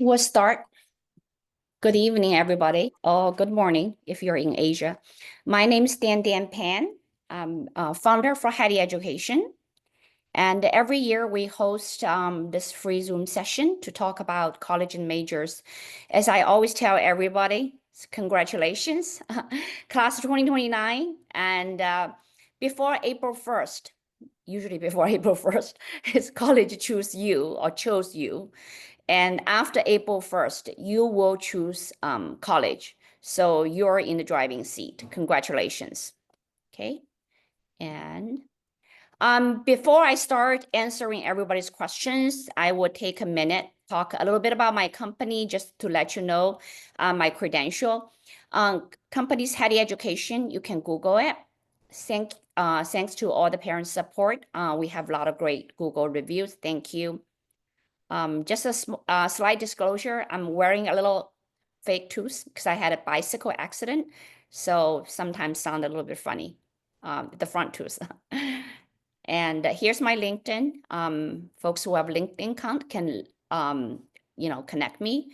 We'll start. Good evening, everybody, or good morning if you're in Asia. My name is Dandan Pan. I'm a founder for Haddee Education. And every year we host this free Zoom session to talk about college and majors. As I always tell everybody, congratulations, class of 2029. And before April 1st, usually before April 1st, is college choose you or chose you. And after April 1st, you will choose college. So you're in the driving seat. Congratulations. Okay. And before I start answering everybody's questions, I will take a minute, talk a little bit about my company, just to let you know my credential. Company's Haddee Education, you can Google it. Thanks to all the parent support. We have a lot of great Google reviews. Thank you. Just a slight disclosure, I'm wearing a little fake tooth because I had a bicycle accident. So sometimes sound a little bit funny, the front tooth. And here's my LinkedIn. Folks who have LinkedIn account can, connect me.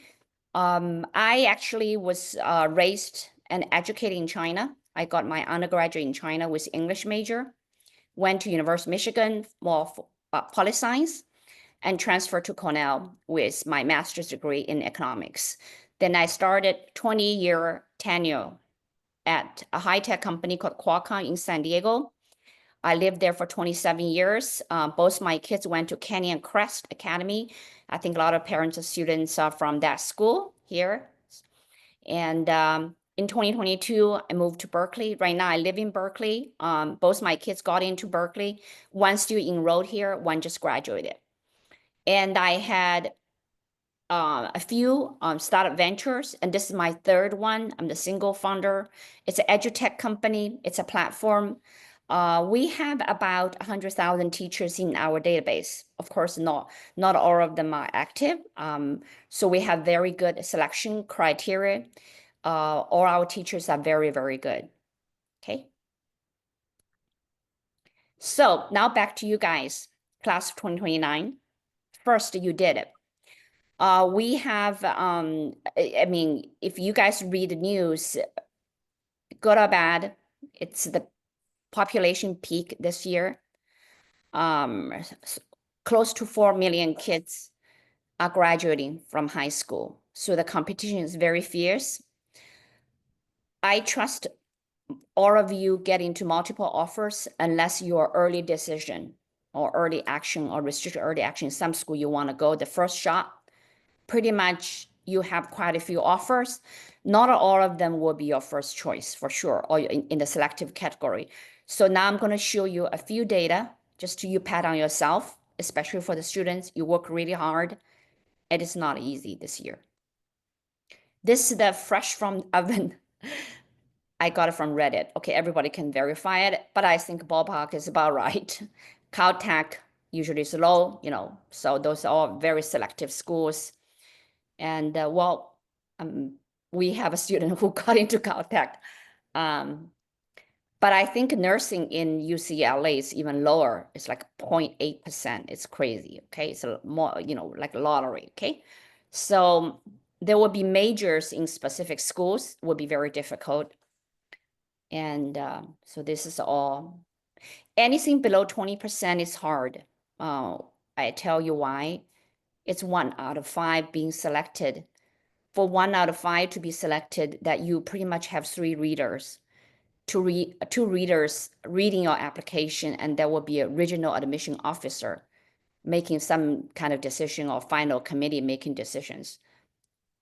I actually was raised and educated in China. I got my undergraduate in China with English major, went to University of Michigan for poli science, and transferred to Cornell with my master's degree in economics. Then I started 20-year tenure at a high-tech company called Qualcomm in San Diego. I lived there for 27 years. Both my kids went to Canyon Crest Academy. I think a lot of parents and students are from that school here. And in 2022, I moved to Berkeley. Right now, I live in Berkeley. Both my kids got into Berkeley. One still enrolled here, one just graduated. And I had a few startup ventures, and this is my third one. I'm the single founder. It's an edutech company. It's a platform. We have about 100,000 teachers in our database. Of course, not all of them are active. So we have very good selection criteria. All our teachers are very, very good. Okay. So now back to you guys, class of 2029. First, you did it. We have, I mean, if you guys read the news, good or bad, it's the population peak this year. Close to 4 million kids are graduating from high school. So the competition is very fierce. I trust all of you get into multiple offers unless your early decision or early action or restricted early action, some school you want to go, the first shot, pretty much you have quite a few offers. Not all of them will be your first choice for sure, or in the selective category. So now I'm going to show you a few data just to you pat on yourself, especially for the students. You work really hard. It is not easy this year. This is the fresh from oven. I got it from Reddit. Okay, everybody can verify it, but I think ballpark is about right. Caltech usually is low, so those are all very selective schools. And we have a student who got into Caltech. But I think nursing in UCLA is even lower. It's like 0.8%. It's crazy, okay? It's more, like lottery, okay? So there will be majors in specific schools, will be very difficult. And so this is all. Anything below 20% is hard. I tell you why. It's 1 out of 5 being selected. For 1 out of 5 to be selected, that you pretty much have 3 readers. Two readers reading your application, and there will be a regional admission officer making some kind of decision or final committee making decisions.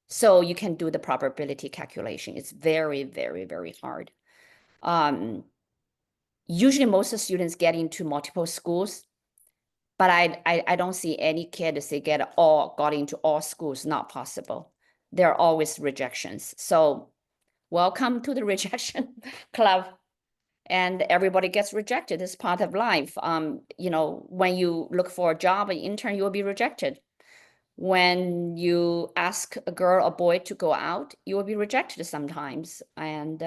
So you can do the probability calculation. It's very, very, very hard. Usually most of the students get into multiple schools, but I don't see any kids they got into all schools, not possible. There are always rejections. So welcome to the rejection club. And everybody gets rejected. It's part of life. When you look for a job, an intern, you will be rejected. When you ask a girl or boy to go out, you will be rejected sometimes. And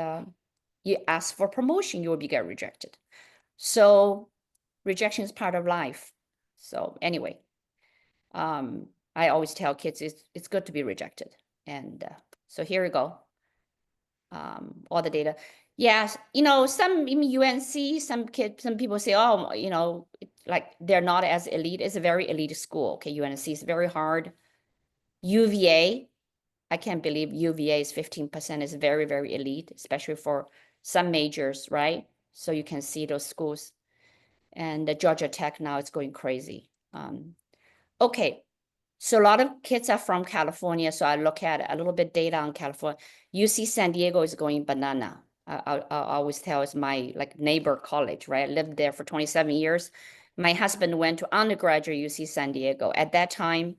you ask for promotion, you will get rejected. So rejection is part of life. So anyway, I always tell kids it's good to be rejected. And so here we go. All the data. Yes, some in UNC, some people say, oh, like they're not as elite. It's a very elite school. Okay, UNC is very hard. UVA, I can't believe UVA is 15% is very, very elite, especially for some majors, right? So you can see those schools. And the Georgia Tech now is going crazy. Okay, so a lot of kids are from California, so I look at a little bit data on California. UC San Diego is going banana. I always tell it's my like neighbor college, right? I lived there for 27 years. My husband went to undergraduate UC San Diego. At that time,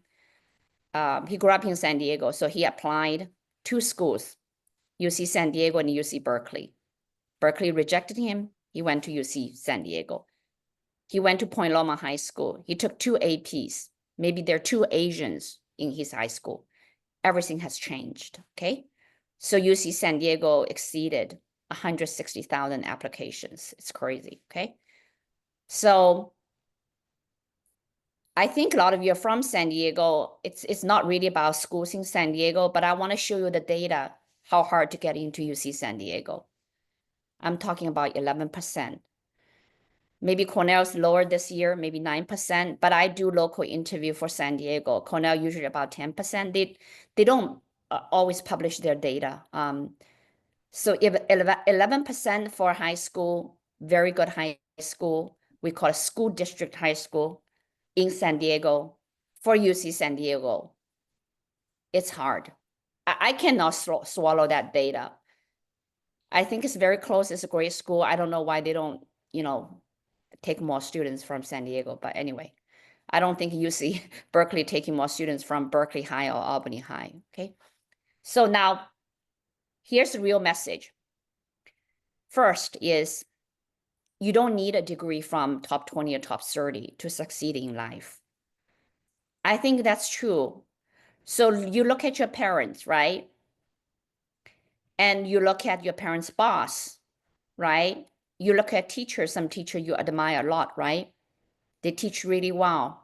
he grew up in San Diego, so he applied two schools, UC San Diego and UC Berkeley. Berkeley rejected him. He went to UC San Diego. He went to Point Loma High School. He took two APs. Maybe there are two Asians in his high school. Everything has changed, okay? So UC San Diego exceeded 160,000 applications. It's crazy, okay? So I think a lot of you are from San Diego. It's not really about schools in San Diego, but I want to show you the data, how hard to get into UC San Diego. I'm talking about 11%. Maybe Cornell's lower this year, maybe 9%, but I do local interview for San Diego. Cornell usually about 10%. They don't always publish their data. So if 11% for high school, very good high school, we call it school district high school in San Diego, for UC San Diego, it's hard. I cannot swallow that data. I think it's very close. It's a great school. I don't know why they don't, take more students from San Diego. But anyway, I don't think UC Berkeley taking more students from Berkeley High or Albany High. Okay. So now here's the real message. First is you don't need a degree from top 20 or top 30 to succeed in life. I think that's true. So you look at your parents, right? And you look at your parents' boss, right? You look at teachers, some teacher you admire a lot, right? They teach really well.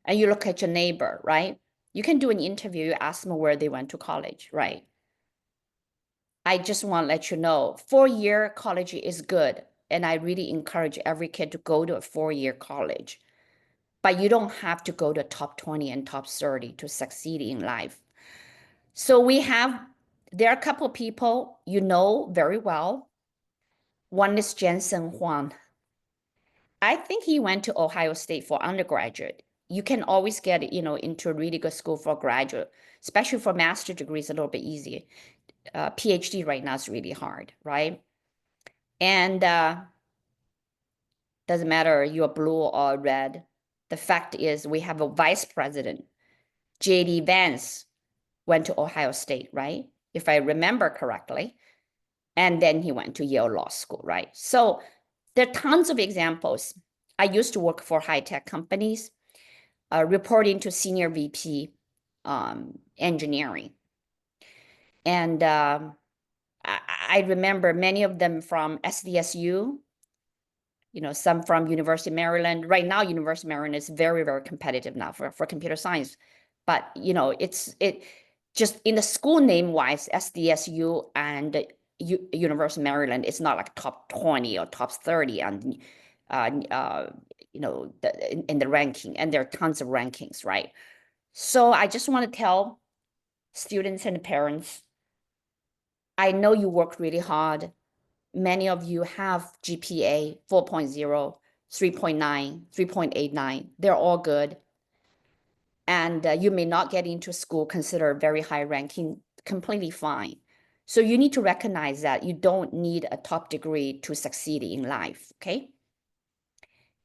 And you look at your neighbor, right? You can do an interview, you ask them where they went to college, right? I just want to let you know, 4-year college is good. And I really encourage every kid to go to a 4-year college. But you don't have to go to top 20 and top 30 to succeed in life. So there are a couple of people you know very well. One is Jensen Huang. I think he went to Ohio State for undergraduate. You can always get, into a really good school for graduate, especially for master degrees, a little bit easier. PhD right now is really hard, right? And doesn't matter you're blue or red. The fact is we have a vice president, J.D. Vance, went to Ohio State, right? If I remember correctly. And then he went to Yale Law School, right? So there are tons of examples. I used to work for high-tech companies, reporting to senior VP engineering. And I remember many of them from SDSU, some from University of Maryland. Right now, University of Maryland is very, very competitive now for computer science. But, it just in the school name-wise, SDSU and University of Maryland, it's not like top 20 or top 30 and in the ranking, and there are tons of rankings, right? So I just want to tell students and parents, I know you worked really hard. Many of you have GPA 4.0, 3.9, 3.89. They're all good. And you may not get into school considered very high ranking, completely fine. So you need to recognize that you don't need a top degree to succeed in life, okay?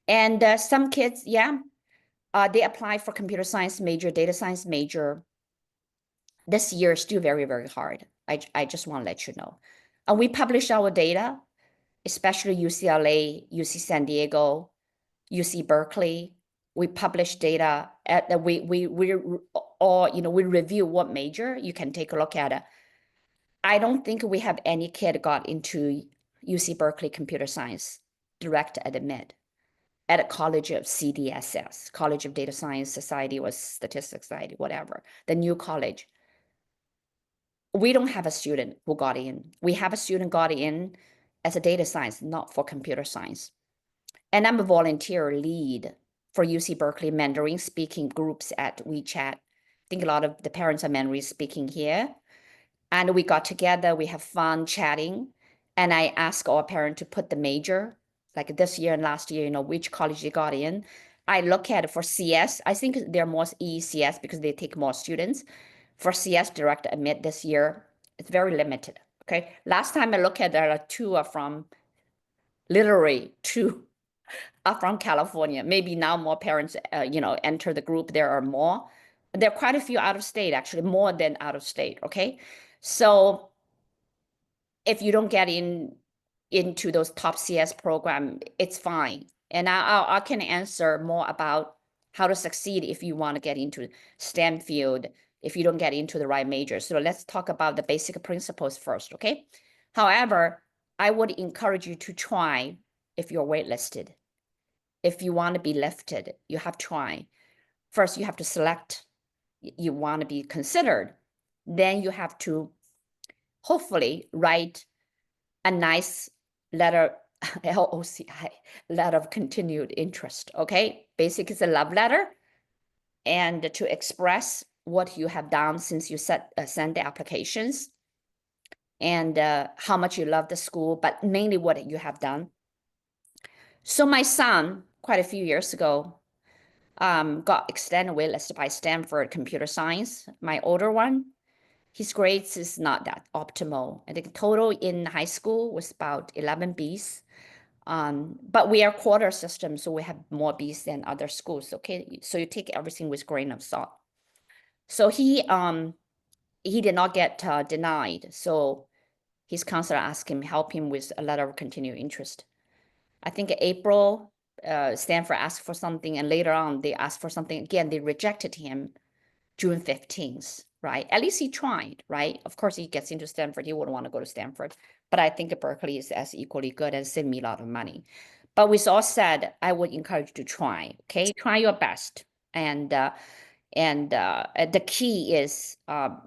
And some kids, they apply for computer science major, data science major. This year is still very, very hard. I just want to let you know. And we publish our data, especially UCLA, UC San Diego, UC Berkeley. We publish data we review what major. You can take a look at it. I don't think we have any kid got into UC Berkeley computer science direct admit. at a college of CDSS, College of Data Science Society or Statistics Society, whatever, the new college. We don't have a student who got in. We have a student got in as a data science, not for computer science. And I'm a volunteer lead for UC Berkeley Mandarin speaking groups at WeChat. I think a lot of the parents are Mandarin speaking here. And we got together, we have fun chatting. And I ask our parent to put the major, like this year and last year, which college they got in. I look at it for CS. I think they're more ECS because they take more students. For CS direct admit this year, it's very limited. Okay. Last time I looked at there, two are from, literally two are from California. Maybe now more parents, enter the group. There are more. There are quite a few out of state, actually, more than out of state. Okay. So if you don't get into those top CS program, it's fine. And I can answer more about how to succeed if you want to get into STEM field, if you don't get into the right major. So let's talk about the basic principles first, okay? However, I would encourage you to try if you're waitlisted. If you want to be lifted, you have to try. First, you have to select, you want to be considered. Then you have to hopefully write a nice letter, LOCI, letter of continued interest, okay? Basic is a love letter, and to express what you have done since you sent the applications, and how much you love the school, but mainly what you have done. So my son, quite a few years ago, got extended waitlist by Stanford Computer Science, my older one. His grades is not that optimal. I think total in high school was about 11 Bs. But we are quarter system, so we have more Bs than other schools. Okay, so you take everything with grain of salt. So he did not get denied. So his counselor asked him, help him with a letter of continued interest. I think April, Stanford asked for something, and later on they asked for something again. They rejected him June 15th, right? At least he tried, right? Of course, he gets into Stanford. He wouldn't want to go to Stanford. But I think Berkeley is as equally good and save me a lot of money. But with all said, I would encourage you to try, okay? Try your best. And the key is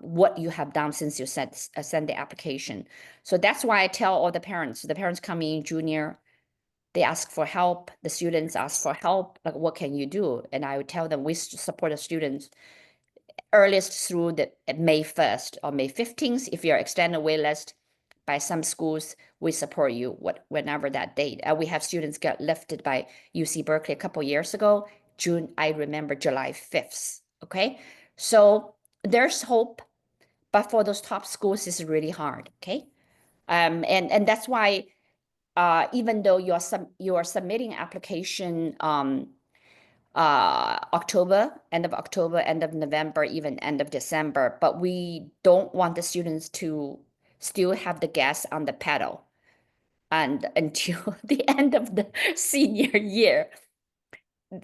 what you have done since you sent the application. So that's why I tell all the parents come in junior, they ask for help. The students ask for help. Like, what can you do? And I would tell them we support the students earliest through the May 1st or May 15th. If you're extended wait list by some schools, we support you whenever that date. We have students get lifted by UC Berkeley a couple years ago. I remember July 5th. Okay, so there's hope, but for those top schools, it's really hard. Okay, and that's why even though you are submitting application end of October, end of November, even end of December, but we don't want the students to still have the gas on the pedal and until the end of the senior year.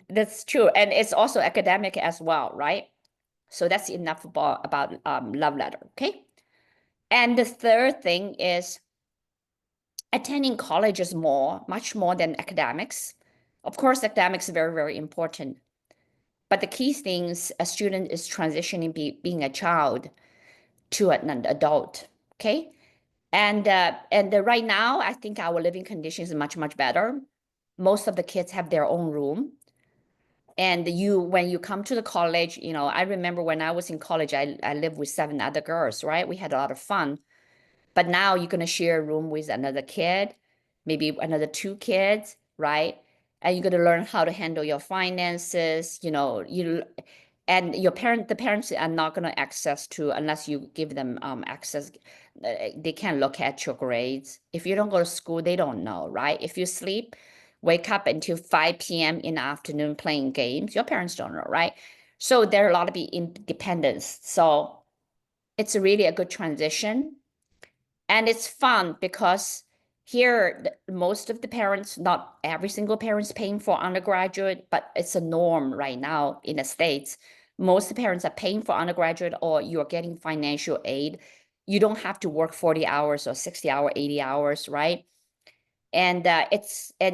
That's true. And it's also academic as well, right? So that's enough about love letter, okay? And the third thing is attending college is much more than academics. Of course, academics is very, very important. But the key things, a student is transitioning being a child to an adult, okay? And right now, I think our living conditions is much, much better. Most of the kids have their own room. And when you come to the college, I remember when I was in college, I lived with 7 other girls, right? We had a lot of fun. But now you're going to share a room with another kid, maybe another 2 kids, right? And you're going to learn how to handle your finances, and the parents are not going to access to, unless you give them access. They can't look at your grades. If you don't go to school, they don't know, right? If you wake up until 5 p.m. in the afternoon playing games, your parents don't know, right? So there are a lot of independence. So it's really a good transition. And it's fun because here, most of the parents, not every single parent's paying for undergraduate, but it's a norm right now in the States. Most parents are paying for undergraduate or you're getting financial aid. You don't have to work 40 hours or 60 hours, 80 hours, right? And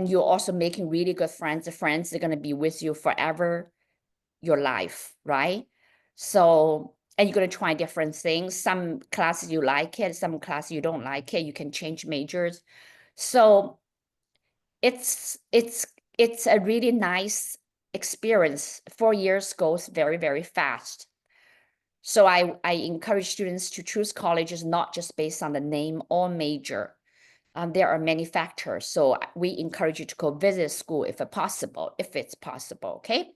you're also making really good friends. The friends are going to be with you forever, your life, right? So, and you're going to try different things. Some classes you like it, some classes you don't like it. You can change majors. So it's a really nice experience. 4 years goes very, very fast. So I encourage students to choose colleges not just based on the name or major. There are many factors. So we encourage you to go visit school if it's possible, okay?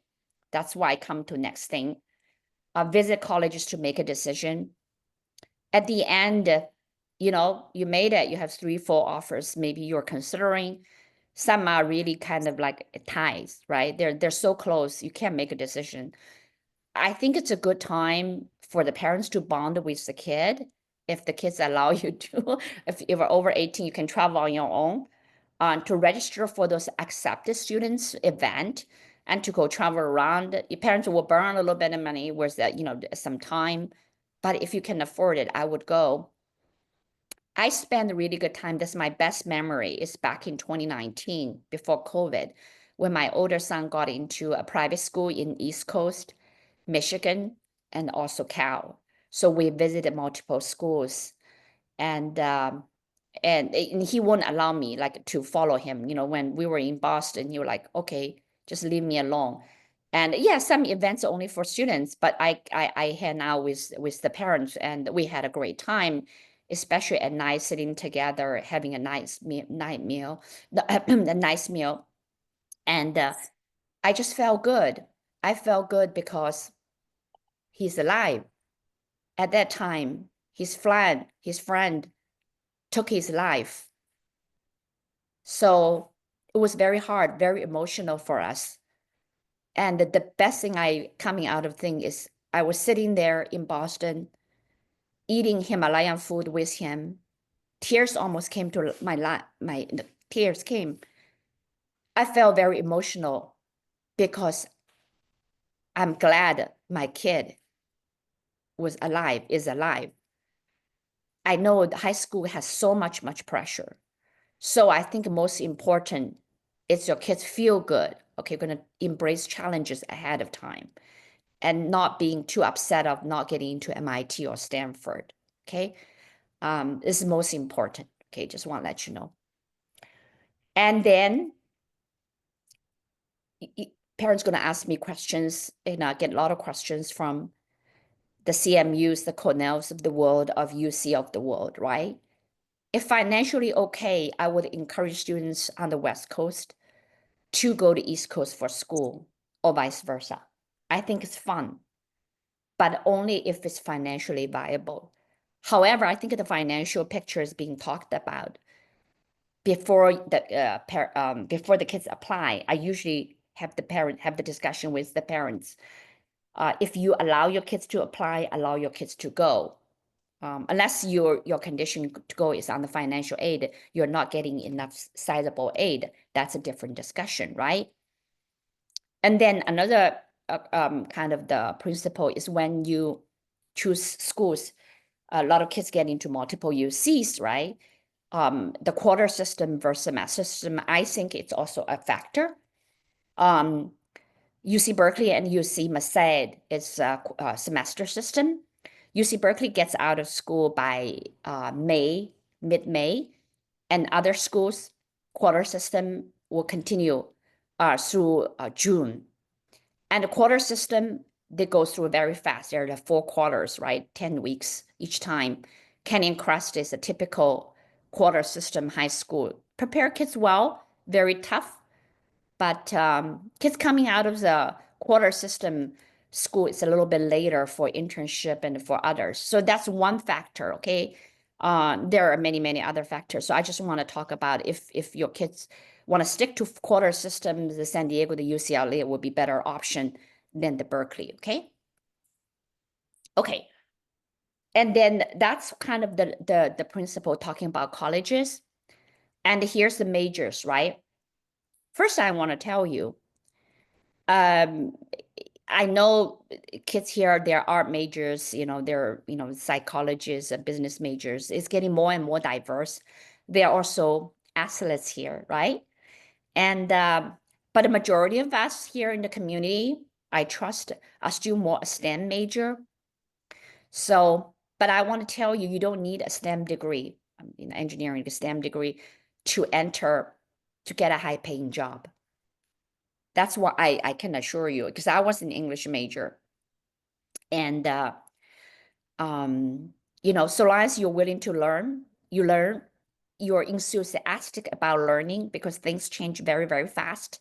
That's why I come to next thing. Visit colleges to make a decision. At the end, you made it. You have 3, 4 offers. Maybe you're considering. Some are really kind of like ties, right? They're so close, you can't make a decision. I think it's a good time for the parents to bond with the kid. If the kids allow you to, if you're over 18, you can travel on your own, to register for those accepted students event and to go travel around. Your parents will burn a little bit of money, where's that, some time. But if you can afford it, I would go. I spent a really good time. That's my best memory is back in 2019, before COVID, when my older son got into a private school in East Coast, Michigan, and also Cal. So we visited multiple schools, and and he wouldn't allow me like to follow him. When we were in Boston, he was like, okay, just leave me alone. And yeah, some events are only for students, but I hang out with the parents, and we had a great time, especially at night, sitting together, having a night meal, a nice meal. And I just felt good. I felt good because he's alive. At that time, his friend took his life. So it was very hard, very emotional for us. And the best thing coming out of thing is I was sitting there in Boston, eating Himalayan food with him. Tears almost came to the tears came. I felt very emotional because I'm glad my kid is alive. I know the high school has so much pressure. So I think most important is your kids feel good. Okay, going to embrace challenges ahead of time and not being too upset of not getting into MIT or Stanford. Okay, this is most important. Okay, just want to let you know. And then parents going to ask me questions, and I get a lot of questions from the CMUs, the Cornells of the world, of UC of the world, right? If financially okay, I would encourage students on the West Coast to go to East Coast for school or vice versa. I think it's fun, but only if it's financially viable. However, I think the financial picture is being talked about before the kids apply. I usually have the discussion with the parents. If you allow your kids to apply, allow your kids to go. Unless your condition to go is on the financial aid, you're not getting enough sizable aid. That's a different discussion, right? And then another kind of the principle is when you choose schools, a lot of kids get into multiple UCs, right? The quarter system versus semester system, I think it's also a factor. UC Berkeley and UC Merced is a semester system. UC Berkeley gets out of school by mid-May, and other schools, quarter system will continue through June. And the quarter system, they go through very fast. There are the 4 quarters, right? 10 weeks each time. Canyon Crest is a typical quarter system high school. Prepare kids well, very tough. But kids coming out of the quarter system school, it's a little bit later for internship and for others. So that's one factor, okay? There are many other factors. So I just want to talk about if your kids want to stick to quarter systems, the San Diego, the UCLA would be better option than the Berkeley, okay? Okay. And then that's kind of the principle talking about colleges. And here's the majors, right? First, I want to tell you, um, I know kids here, there are majors, they're, psychologists and business majors. It's getting more and more diverse. There are also athletes here, right? And but the majority of us here in the community, I trust, are still more a STEM major. So, but I want to tell you, you don't need a STEM degree, engineering, a STEM degree to enter, to get a high paying job. That's what I can assure you, because I was an English major. And, so long as you're willing to learn, you learn, you're enthusiastic about learning because things change very, very fast.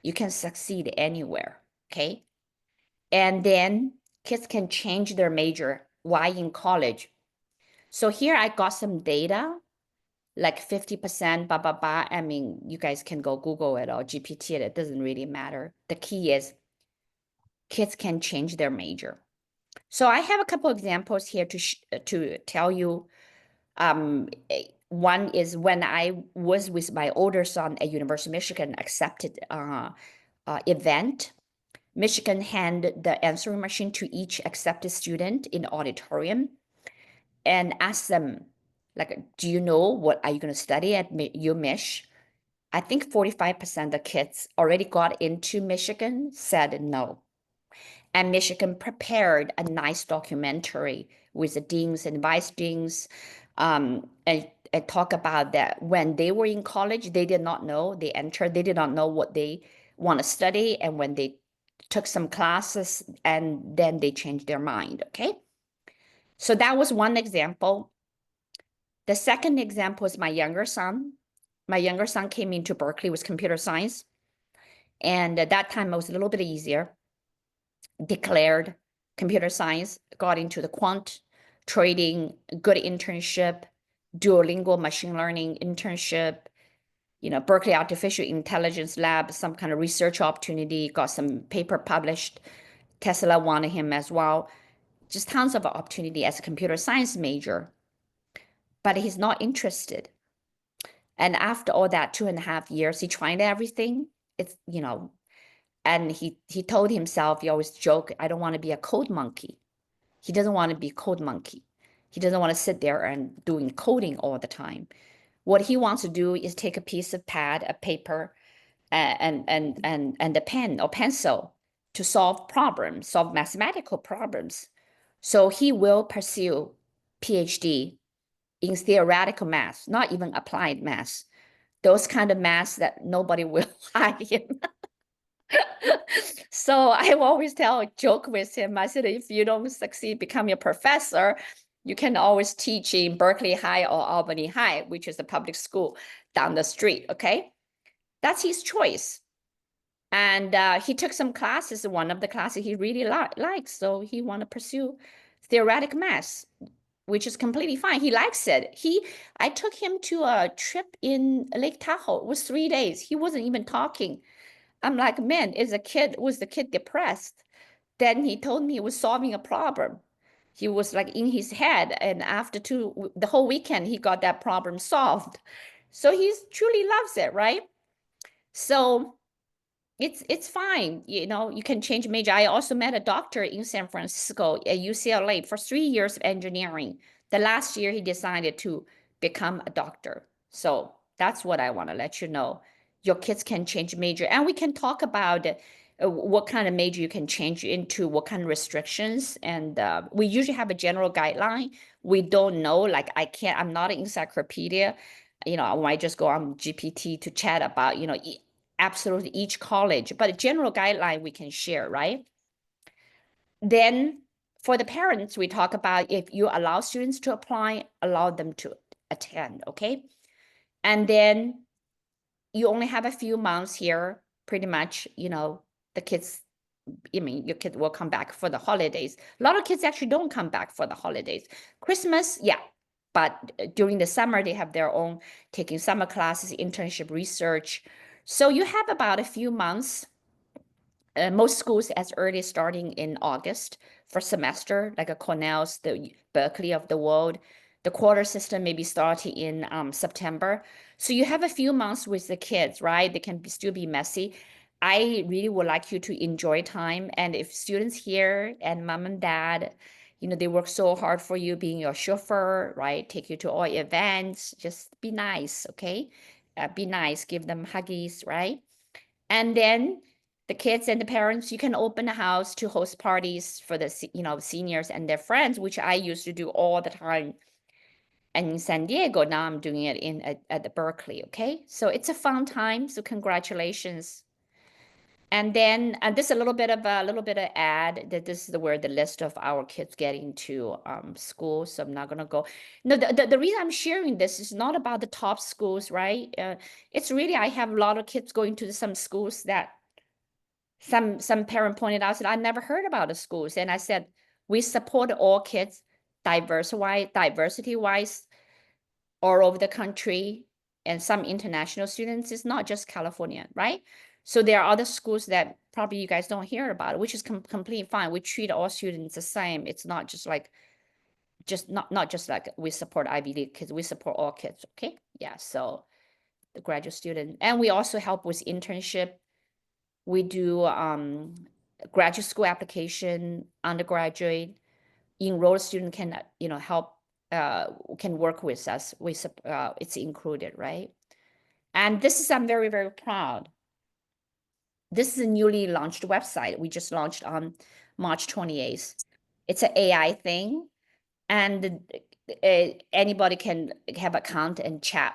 You can succeed anywhere, okay? And then kids can change their major while in college. So here I got some data, like 50%, blah, blah, blah. I mean, you guys can go Google it or GPT it. It doesn't really matter. The key is kids can change their major. So I have a couple examples here to tell you. One is when I was with my older son at University of Michigan accepted event. Michigan handed the answering machine to each accepted student in the auditorium and asked them, like, do you know what are you going to study at UMich? I think 45% of kids already got into Michigan said no. And Michigan prepared a nice documentary with the deans and vice deans, and talk about that. When they were in college, they did not know, they entered, they did not know what they want to study. And when they took some classes, and then they changed their mind, okay? So that was one example. The second example is my younger son. My younger son came into Berkeley with computer science. And at that time, it was a little bit easier. Declared computer science, got into the quant trading, good internship, Duolingo machine learning internship, Berkeley Artificial Intelligence Lab, some kind of research opportunity, got some paper published. Tesla wanted him as well. Just tons of opportunity as a computer science major. But he's not interested. And after all that 2.5 years, he tried everything. It's, and he told himself, he always joke, I don't want to be a code monkey. He doesn't want to be a code monkey. He doesn't want to sit there and doing coding all the time. What he wants to do is take a piece of pad, a paper, and a pen or pencil to solve problems, solve mathematical problems. So he will pursue PhD in theoretical math, not even applied math. Those kind of math that nobody will hire him. So I always joke with him. I said, if you don't succeed, become a professor, you can always teach in Berkeley High or Albany High, which is a public school down the street, okay? That's his choice. And he took some classes. One of the classes he really likes, so he want to pursue theoretic math, which is completely fine. He likes it. I took him to a trip in Lake Tahoe. It was 3 days. He wasn't even talking. I'm like, man, was the kid depressed? Then he told me he was solving a problem. He was like in his head, and after the whole weekend, he got that problem solved. So he's truly loves it, right? So it's fine. You can change major. I also met a doctor in San Francisco at UCLA for 3 years of engineering. The last year he decided to become a doctor. So that's what I want to let you know. Your kids can change major, and we can talk about what kind of major you can change into, what kind of restrictions. And we usually have a general guideline. We don't know, like I'm not an encyclopedia. I might just go on GPT to chat about, absolutely each college, but a general guideline we can share, right? Then for the parents, we talk about if you allow students to apply, allow them to attend, okay? And then you only have a few months here, pretty much, the kids, your kid will come back for the holidays. A lot of kids actually don't come back for the holidays. Christmas, yeah, but during the summer, they have their own taking summer classes, internship, research. So you have about a few months. Most schools as early starting in August for semester, like a Cornell's, the Berkeley of the world. The quarter system may be starting in September. So you have a few months with the kids, right? They can still be messy. I really would like you to enjoy time. And if students here and mom and dad, they work so hard for you being your chauffeur, right? Take you to all events, just be nice, okay? be nice, give them huggies, right? And then the kids and the parents, you can open a house to host parties for the seniors and their friends, which I used to do all the time. And in San Diego, now I'm doing it at the Berkeley. Okay, so it's a fun time. So congratulations. And then this is a little bit of ad that this is where the list of our kids getting to school. So I'm not gonna go. No, the reason I'm sharing this is not about the top schools, right? It's really I have a lot of kids going to some schools that some parent pointed out, said I never heard about the schools, and I said we support all kids, diversity wise, all over the country, and some international students. It's not just California, right? So there are other schools that probably you guys don't hear about, which is completely fine. We treat all students the same. It's not just like not just like we support Ivy League kids, we support all kids. Okay, yeah. So the graduate student, and we also help with internship. We do graduate school application, undergraduate, enrolled student can help can work with us. It's included, right? And this is I'm very, very proud. This is a newly launched website. We just launched on March 28th. It's an AI thing, and anybody can have account and chat.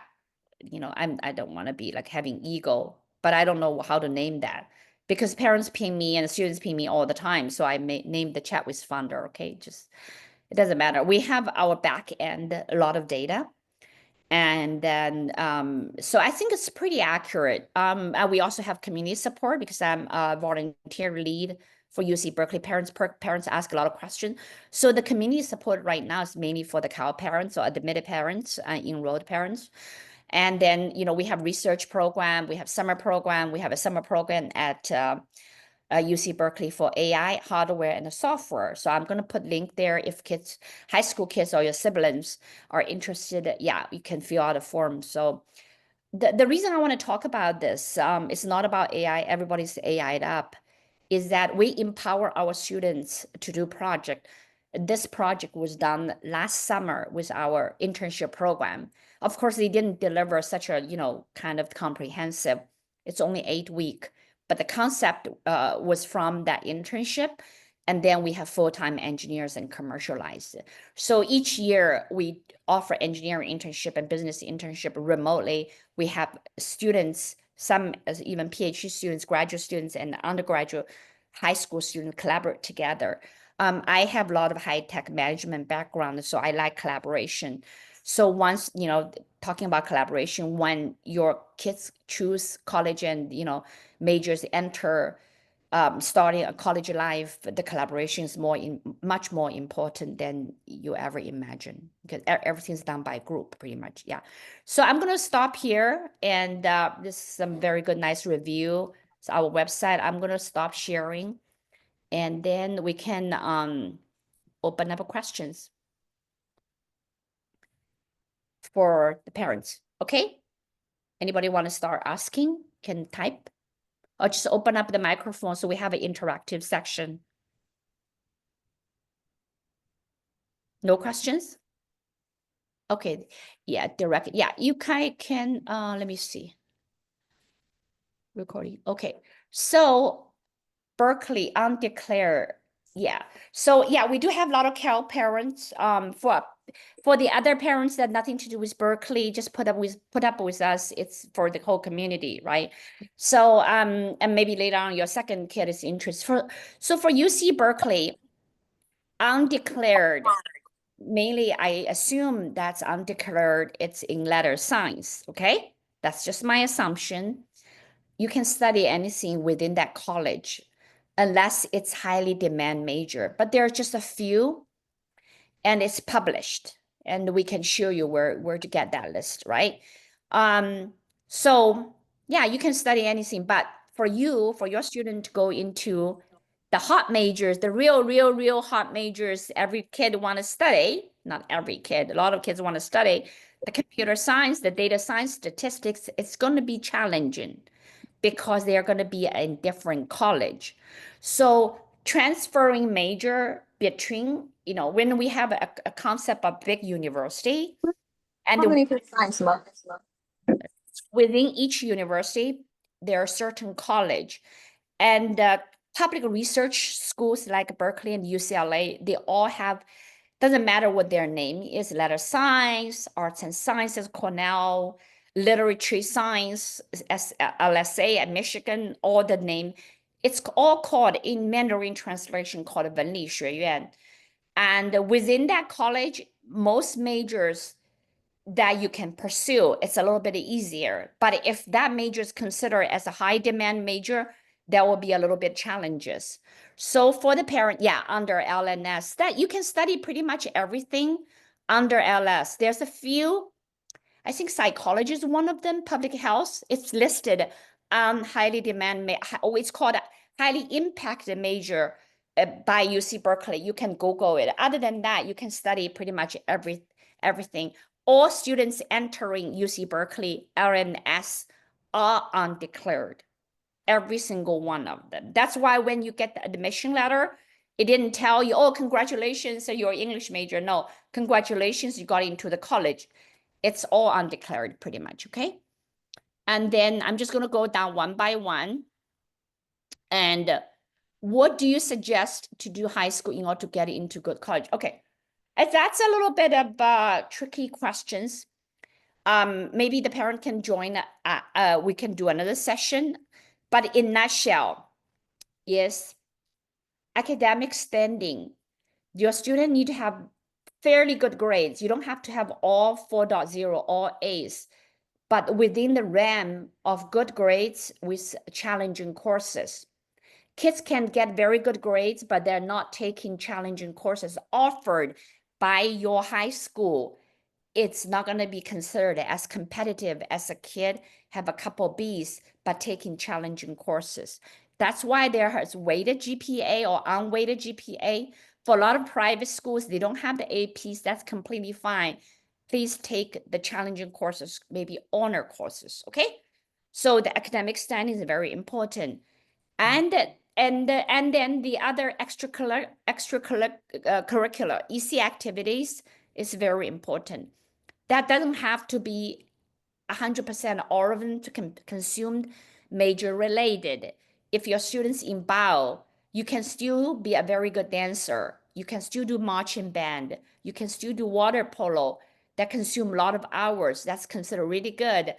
I don't want to be like having ego, but I don't know how to name that because parents ping me and students ping me all the time. So I may name the chat with founder. Okay, just it doesn't matter. We have our back end, a lot of data. And then, so I think it's pretty accurate. And we also have community support because I'm a volunteer lead for UC Berkeley. Parents ask a lot of questions. So the community support right now is mainly for the Cal parents or admitted parents, enrolled parents. And then, we have research program, we have summer program, we have a summer program at UC Berkeley for AI, hardware, and the software. So I'm going to put link there if kids, high school kids or your siblings are interested. Yeah, you can fill out a form. So the reason I want to talk about this, it's not about AI, everybody's AI'd up, is that we empower our students to do project. This project was done last summer with our internship program. Of course, they didn't deliver such a, kind of comprehensive, it's only 8 weeks, but the concept was from that internship. And then we have full-time engineers and commercialized it. So each year we offer engineering internship and business internship remotely. We have students, some even PhD students, graduate students, and undergraduate high school students collaborate together. I have a lot of high-tech management background, so I like collaboration. So once, talking about collaboration, when your kids choose college and, majors enter, starting a college life, the collaboration is much more important than you ever imagine because everything's done by group pretty much. Yeah. So I'm going to stop here, and this is some very good, nice review. It's our website. I'm going to stop sharing, and then we can open up questions for the parents. Okay. Anybody want to start asking can type, or just open up the microphone so we have an interactive section. No questions? Okay, yeah, direct. Yeah, you can, let me see. Recording. Okay, so Berkeley undeclared. Yeah, so yeah, we do have a lot of Cal parents. For the other parents that nothing to do with Berkeley, just put up with us. It's for the whole community, right? So and maybe later on your second kid is interested. So for UC Berkeley, undeclared. Mainly, I assume that's undeclared, it's in letter science, okay? That's just my assumption. You can study anything within that college unless it's highly demand major, but there are just a few and it's published and we can show you where to get that list, right? So yeah, you can study anything, but for your student to go into the hot majors, the real hot majors, every kid want to study, not every kid, a lot of kids want to study the computer science, the data science, statistics, it's going to be challenging because they are going to be in different college. So transferring major between, when we have a concept of big university, and How many for science, Mark? within each university, there are certain college and public research schools like Berkeley and UCLA, they all have, doesn't matter what their name is, letter science, arts and sciences, Cornell, literature science, LSA at Michigan, all the name. It's all called in Mandarin translation called 文理学院. And within that college, most majors that you can pursue, it's a little bit easier. But if that major is considered as a high demand major, there will be a little bit challenges. So for the parent, yeah, under LNS, that you can study pretty much everything under LS. There's a few, I think psychology is one of them, public health. It's listed highly demand, it's called highly impacted major by UC Berkeley. You can Google it. Other than that, you can study pretty much everything. All students entering UC Berkeley LNS are undeclared. Every single one of them. That's why when you get the admission letter, it didn't tell you, oh, congratulations, you're English major. No, congratulations, you got into the college. It's all undeclared pretty much, okay? And then I'm just going to go down one by one. And what do you suggest to do high school in order to get into good college? Okay, that's a little bit of tricky questions. Maybe the parent can join, we can do another session. But in nutshell, yes, academic standing. Your student need to have fairly good grades. You don't have to have all 4.0, all A's, but within the realm of good grades with challenging courses. Kids can get very good grades, but they're not taking challenging courses offered by your high school. It's not going to be considered as competitive as a kid have a couple B's, but taking challenging courses. That's why there is weighted GPA or unweighted GPA. For a lot of private schools, they don't have the APs. That's completely fine. Please take the challenging courses, maybe honor courses, okay? So the academic standing is very important. And then the other extracurricular EC activities is very important. That doesn't have to be 100% all of them to consume major related. If your students in bio, you can still be a very good dancer. You can still do marching band. You can still do water polo that consume a lot of hours. That's considered really good.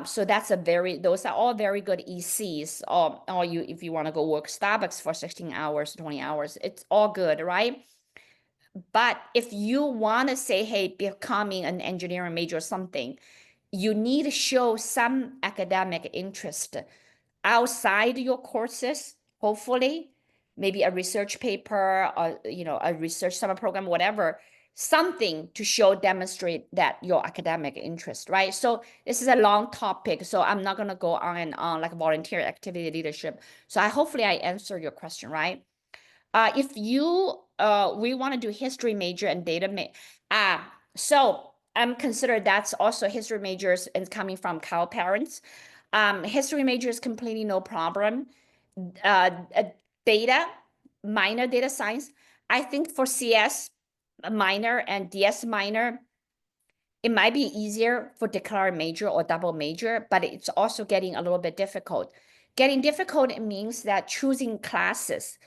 So that's those are all very good ECs. Or you, if you want to go work Starbucks for 16 hours, 20 hours, it's all good, right? But if you want to say, hey, becoming an engineering major or something, you need to show some academic interest outside your courses, hopefully, maybe a research paper or, a research summer program, whatever, something to show, demonstrate that your academic interest, right? So this is a long topic, so I'm not going to go on and on like volunteer activity leadership. So hopefully I answered your question, right? If we want to do history major and data so I'm considered that's also history majors and coming from Cal parents. History major is completely no problem. Uh, Data, minor data science. I think for CS minor and DS minor, it might be easier for declare major or double major, but it's also getting a little bit difficult. Getting difficult, it means that choosing classes,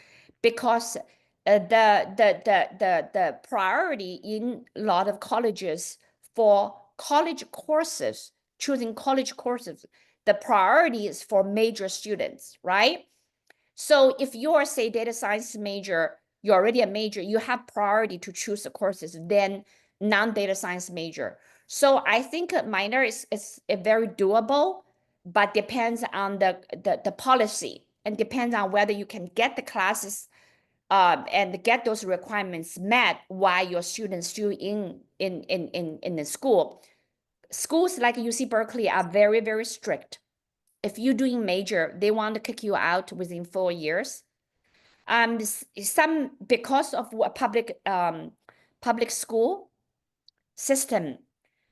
because the priority in a lot of colleges for college courses, choosing college courses, the priority is for major students, right? So if you're, say, data science major, you're already a major, you have priority to choose the courses than non-data science major. So I think a minor is very doable, but depends on the policy and depends on whether you can get the classes and get those requirements met while your students still in the school. Schools like UC Berkeley are very, very strict. If you're doing major, they want to kick you out within 4 years. Because of a public school system,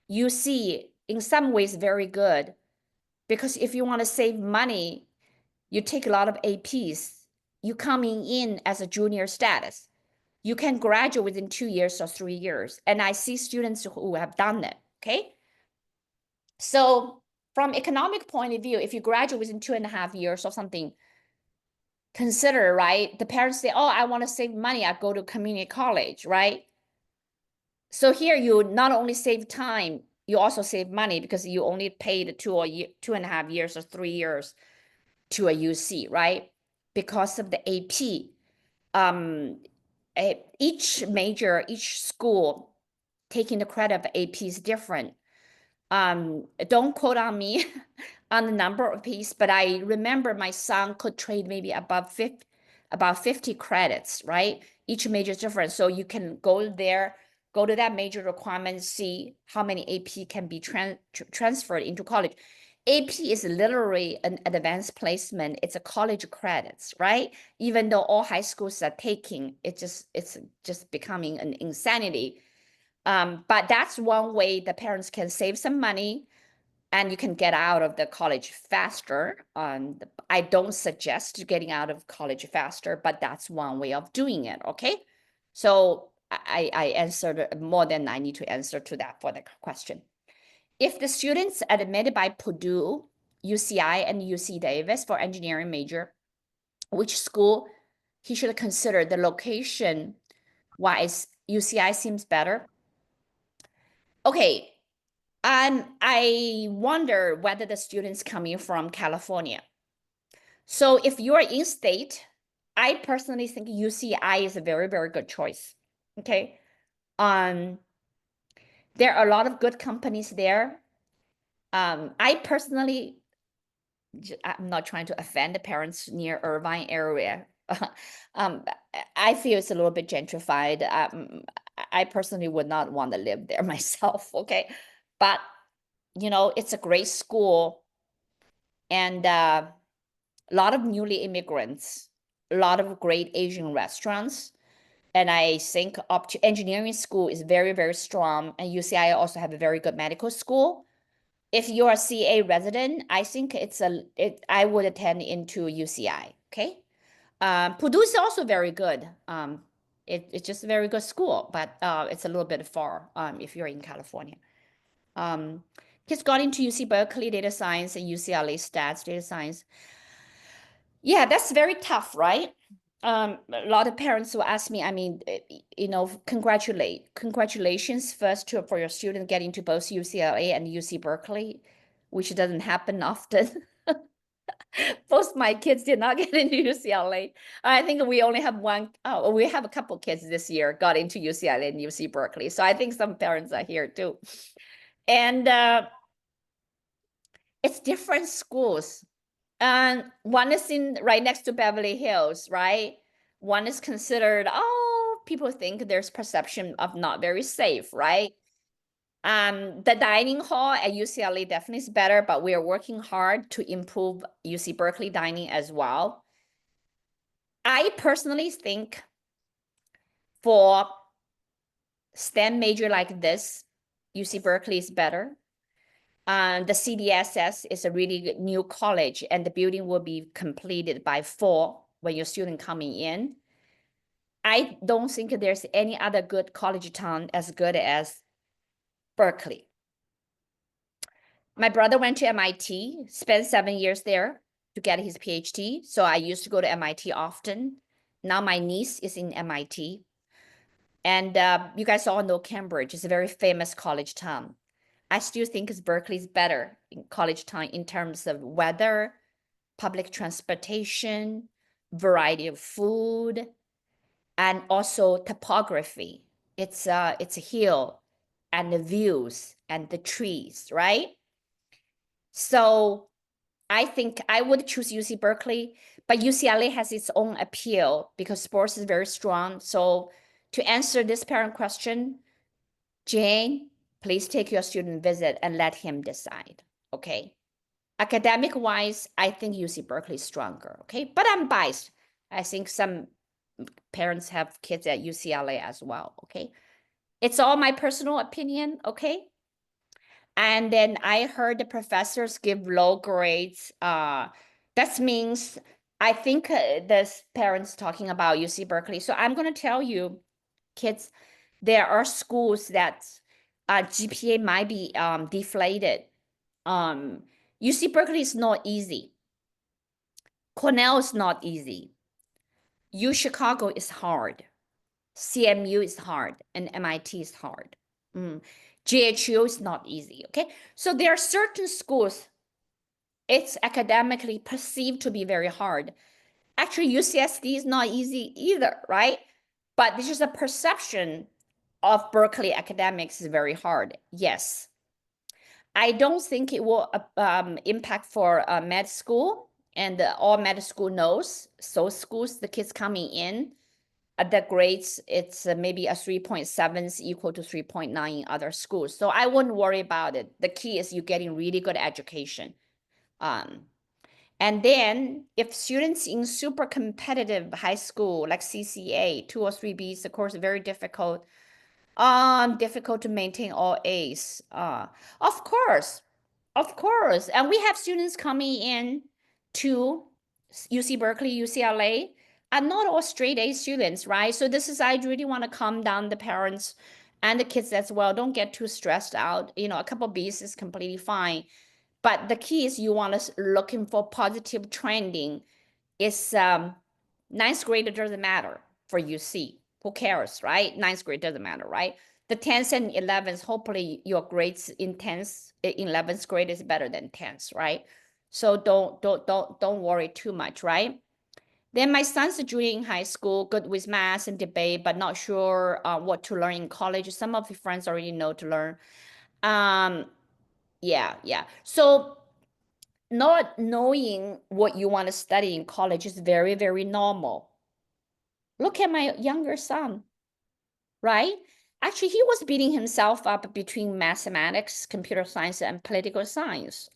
you see in some ways very good, because if you want to save money, you take a lot of APs. You coming in as a junior status, you can graduate within 2 years or 3 years. And I see students who have done it, okay? So from economic point of view, if you graduate within 2.5 years or something, consider, right? The parents say, oh, I want to save money. I go to community college, right? So here you not only save time, you also save money because you only paid 2.5 years or 3 years to a UC, right? Because of the AP. Each major, each school taking the credit of AP is different. Don't quote on me on the number of piece, but I remember my son could trade maybe about 50 credits, right? Each major is different. So you can go there, go to that major requirement, see how many AP can be transferred into college. AP is literally an advanced placement. It's a college credits, right? Even though all high schools are taking, it's just becoming an insanity. But that's one way the parents can save some money and you can get out of the college faster. I don't suggest getting out of college faster, but that's one way of doing it, okay? So I answered more than I need to answer to that for the question. If the students admitted by Purdue, UCI, and UC Davis for engineering major, which school he should consider? The location wise, UCI seems better. Okay, I wonder whether the students coming from California. So if you are in state, I personally think UCI is a very, very good choice. Okay. Um, there are a lot of good companies there. I personally, I'm not trying to offend the parents near Irvine area. um, I feel it's a little bit gentrified. I personally would not want to live there myself. Okay. But it's a great school and a lot of newly immigrants, a lot of great Asian restaurants. And I think up to engineering school is very, very strong. And UCI also have a very good medical school. If you're a CA resident, I think I would attend into UCI. Okay. Purdue is also very good. It's just a very good school, but it's a little bit far if you're in California. Kids got into UC Berkeley data science and UCLA stats data science. Yeah, that's very tough, right? A lot of parents will ask me, I mean, congratulations first for your student getting to both UCLA and UC Berkeley, which doesn't happen often. Both my kids did not get into UCLA. I think we only have we have a couple kids this year got into UCLA and UC Berkeley. So I think some parents are here too. And it's different schools. And one is right next to Beverly Hills, right? One is considered, people think there's perception of not very safe, right? The dining hall at UCLA definitely is better, but we are working hard to improve UC Berkeley dining as well. I personally think for STEM major like this, UC Berkeley is better. The CDSS is a really new college and the building will be completed by fall when your student coming in. I don't think there's any other good college town as good as Berkeley. My brother went to MIT, spent 7 years there to get his PhD. So I used to go to MIT often. Now my niece is in MIT. And you guys all know Cambridge is a very famous college town. I still think Berkeley's better in college town in terms of weather, public transportation, variety of food, and also topography. It's a hill and the views and the trees, right? So I think I would choose UC Berkeley, but UCLA has its own appeal because sports is very strong. So to answer this parent question, Jane, please take your student visit and let him decide, okay? Academic wise, I think UC Berkeley is stronger, okay? But I'm biased. I think some parents have kids at UCLA as well, okay? It's all my personal opinion, okay? And then I heard the professors give low grades. That means I think this parents talking about UC Berkeley. So I'm going to tell you, kids, there are schools that GPA might be deflated. UC Berkeley is not easy. Cornell is not easy. U Chicago is hard. CMU is hard, and MIT is hard. GHU is not easy, okay? So there are certain schools, it's academically perceived to be very hard. Actually, UCSD is not easy either, right? But this is a perception of Berkeley academics is very hard. Yes. I don't think it will impact for med school, and all med school knows. So schools, the kids coming in, the grades, it's maybe a 3.7 is equal to 3.9 in other schools. So I wouldn't worry about it. The key is you getting really good education. And then if students in super competitive high school, like CCA, 2 or 3B is, of course, very difficult. Difficult to maintain all A's. Of course, of course. And we have students coming in to UC Berkeley, UCLA, and not all straight A students, right? So this is, I really want to calm down the parents and the kids as well. Don't get too stressed out. You know, a couple B's is completely fine. But the key is you want to looking for positive trending. Is ninth grade doesn't matter for UC. Who cares, right? Ninth grade doesn't matter, right? The 10th and 11th, hopefully your grades in 10th, 11th grade is better than 10th, right? So don't worry too much, right? Then my son's a junior in high school, good with math and debate, but not sure what to learn in college. Some of the friends already know to learn. Yeah. So not knowing what you want to study in college is very, very normal. Look at my younger son, right? Actually, he was beating himself up between mathematics, computer science, and political science.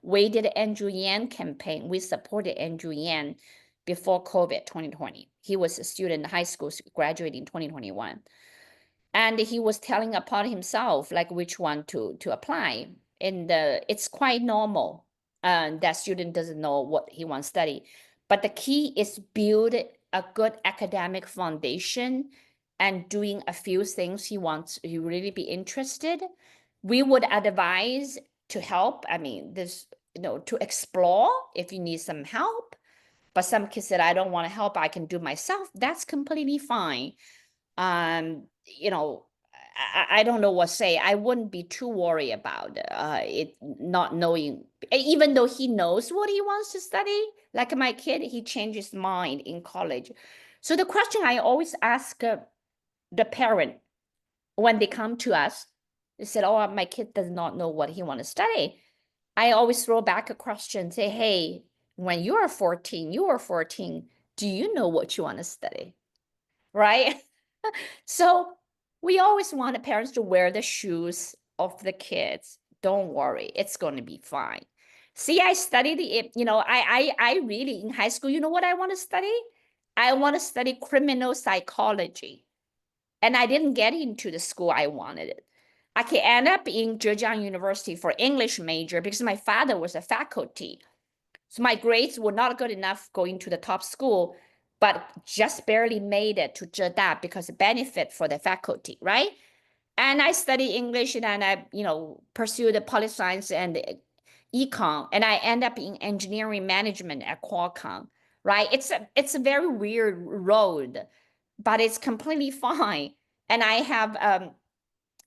We did Andrew Yang campaign. We supported Andrew Yang before COVID 2020. He was a student in high school, graduating in 2021. And he was telling about himself, like which one to apply. And it's quite normal. That student doesn't know what he wants to study. But the key is build a good academic foundation and doing a few things he wants, he really be interested. We would advise to help. I mean, this, to explore if you need some help. But some kids said, I don't want to help, I can do myself. That's completely fine. You know, I don't know what to say. I wouldn't be too worried about it not knowing, even though he knows what he wants to study. Like my kid, he changed his mind in college. So the question I always ask the parent when they come to us, they said, oh, my kid does not know what he wants to study. I always throw back a question, say, hey, when you are 14, do you know what you want to study? Right? So we always want the parents to wear the shoes of the kids. Don't worry, it's going to be fine. See, I studied it, I really in high school, you know what I want to study? I want to study criminal psychology. And I didn't get into the school I wanted it. I could end up in Zhejiang University for English major because my father was a faculty. So my grades were not good enough going to the top school, but just barely made it to Zheda because of benefit for the faculty, right? And I studied English and I, pursued the poli science and econ, and I end up in engineering management at Qualcomm, right? It's a very weird road, but it's completely fine. And I have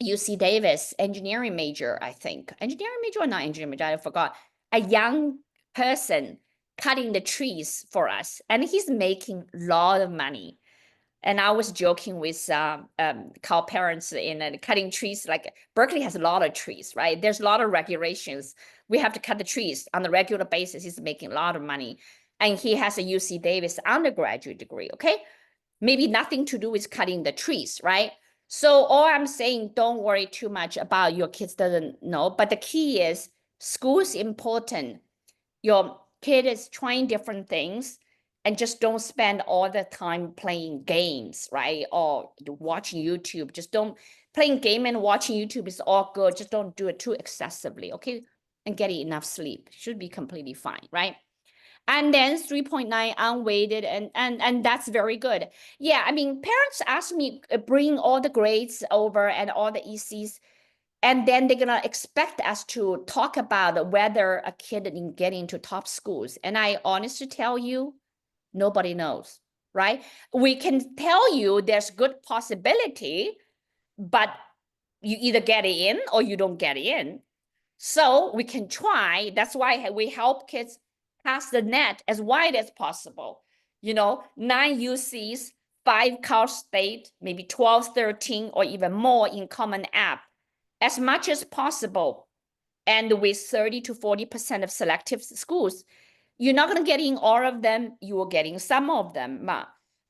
UC Davis engineering major, I think. Engineering major or not engineering major, I forgot. A young person cutting the trees for us, and he's making a lot of money. And I was joking with parents in cutting trees. Like Berkeley has a lot of trees, right? There's a lot of regulations. We have to cut the trees on a regular basis. He's making a lot of money. And he has a UC Davis undergraduate degree, okay? Maybe nothing to do with cutting the trees, right? So all I'm saying, don't worry too much about your kids doesn't know. But the key is school is important. Your kid is trying different things, and just don't spend all the time playing games, right? Or watching YouTube. Just don't playing game and watching YouTube is all good. Just don't do it too excessively, okay? And getting enough sleep should be completely fine, right? And then 3.9 unweighted, and that's very good. Yeah, I mean, parents ask me bring all the grades over and all the ECs. And then they're gonna expect us to talk about whether a kid can get into top schools. And I honestly tell you, nobody knows, right? We can tell you there's good possibility, but you either get in or you don't get in. So we can try. That's why we help kids pass the net as wide as possible. 9 UCs, 5 Cal State, maybe 12, 13, or even more in Common App, as much as possible. And with 30 to 40% of selective schools, you're not going to get in all of them. You will get in some of them.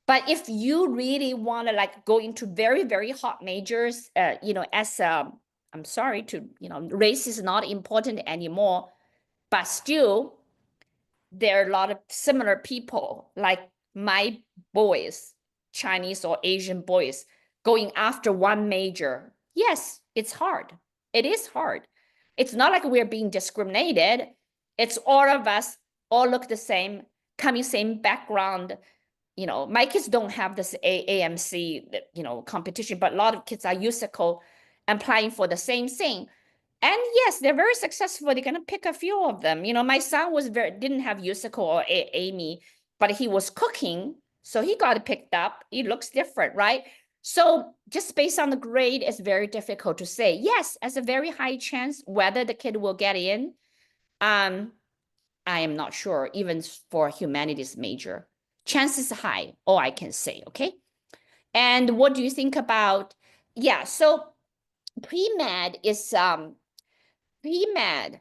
But if you really want to go into very, very hot majors, I'm sorry race is not important anymore, but still there are a lot of similar people like my boys, Chinese or Asian boys, going after one major. Yes, it's hard. It is hard. It's not like we're being discriminated. It's all of us all look the same, coming same background. My kids don't have this AMC, competition, but a lot of kids are USICO applying for the same thing. And yes, they're very successful. They're gonna pick a few of them. My son didn't have USICO or Amy, but he was cooking, so he got picked up. He looks different, right? So just based on the grade, it's very difficult to say. Yes, as a very high chance whether the kid will get in. I am not sure, even for humanities major. Chances high, all I can say, okay? And what do you think about, yeah, so pre-med is, pre-med,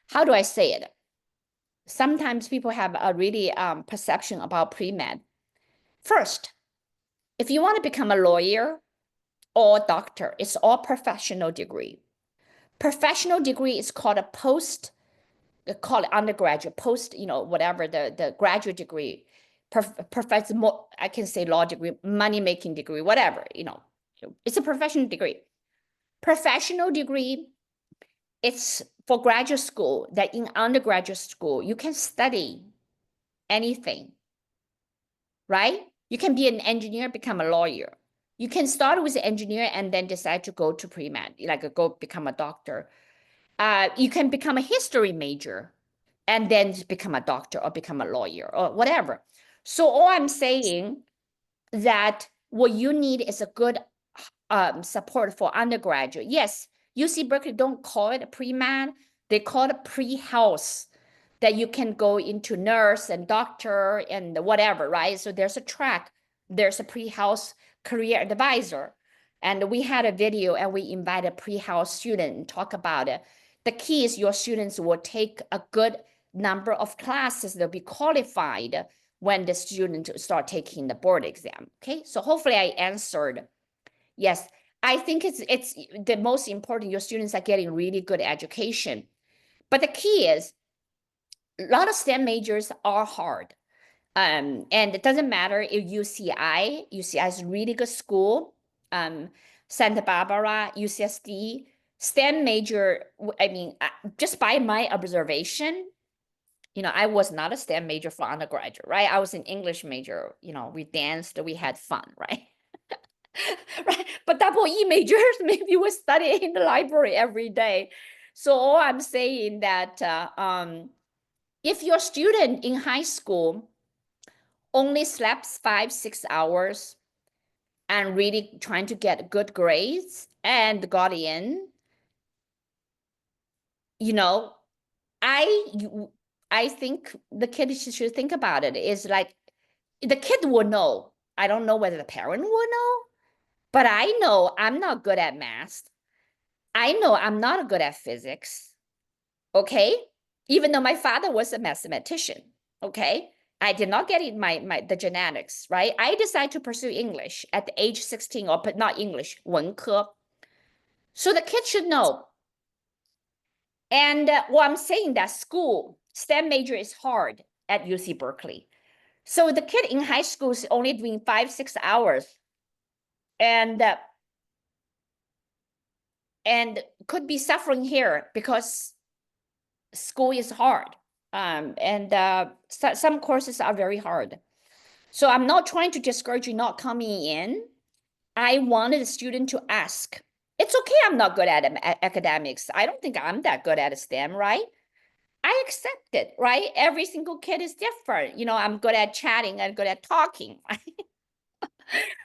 how do I say it? Sometimes people have a really perception about pre-med. First, if you want to become a lawyer or doctor, it's all professional degree. Professional degree is called a post, call it undergraduate, post, whatever the graduate degree, professor, more, I can say law degree, money-making degree, whatever, it's a professional degree. Professional degree, it's for graduate school, that in undergraduate school, you can study anything, right? You can be an engineer, become a lawyer. You can start with an engineer and then decide to go to pre-med, go become a doctor. You can become a history major and then become a doctor or become a lawyer or whatever. So all I'm saying that what you need is a good support for undergraduate. Yes, UC Berkeley don't call it a pre-med, they call it pre-health, that you can go into nurse and doctor and whatever, right? So there's a track, there's a pre-health career advisor. And we had a video and we invited a pre-health student and talk about it. The key is your students will take a good number of classes, they'll be qualified when the student start taking the board exam. Okay, so hopefully I answered. Yes, I think it's the most important. Your students are getting really good education, but the key is a lot of STEM majors are hard. And it doesn't matter if UCI is a really good school. Santa Barbara, UCSD, STEM major. I mean, just by my observation, I was not a STEM major for undergraduate, right? I was an English major. We danced, we had fun, right? Right. But double E majors, maybe we study in the library every day. So all I'm saying that if your student in high school only slept 5-6 hours and really trying to get good grades and got in, I think the kid should think about it. Is like the kid will know. I don't know whether the parent will know, but I know I'm not good at math. I know I'm not good at physics. Okay, even though my father was a mathematician. Okay, I did not get in the genetics, right? I decided to pursue English at the age 16, or not English, 文科. So the kid should know. And I'm saying that school, STEM major is hard at UC Berkeley. So the kid in high school is only doing 5-6 hours and could be suffering here because school is hard. Some courses are very hard. So I'm not trying to discourage you not coming in. I wanted the student to ask, It's okay, I'm not good at academics. I don't think I'm that good at STEM, right? I accept it, right? Every single kid is different. I'm good at chatting, I'm good at talking.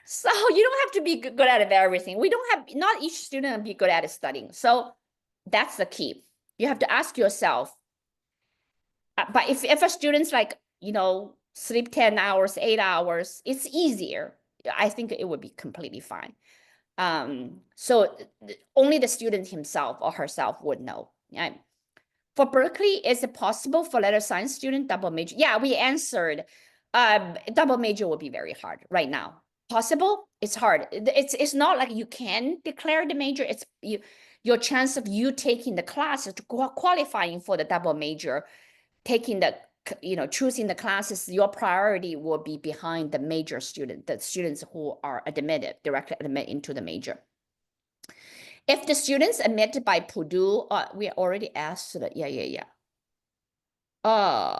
So you don't have to be good at everything. We don't have, not each student will be good at studying. So that's the key. You have to ask yourself, but if a student's like, sleep 10 hours, 8 hours, it's easier. I think it would be completely fine. So only the student himself or herself would know. Yeah. For Berkeley, is it possible for letter science student double major? Yeah, we answered. Double major will be very hard right now. Possible? It's hard. It's not like you can declare the major. It's your chance of you taking the classes to qualifying for the double major, taking the choosing the classes, your priority will be behind the major student, the students who are admitted, directly admitted into the major. If the students admitted by Purdue, we already asked. Yeah. Uh,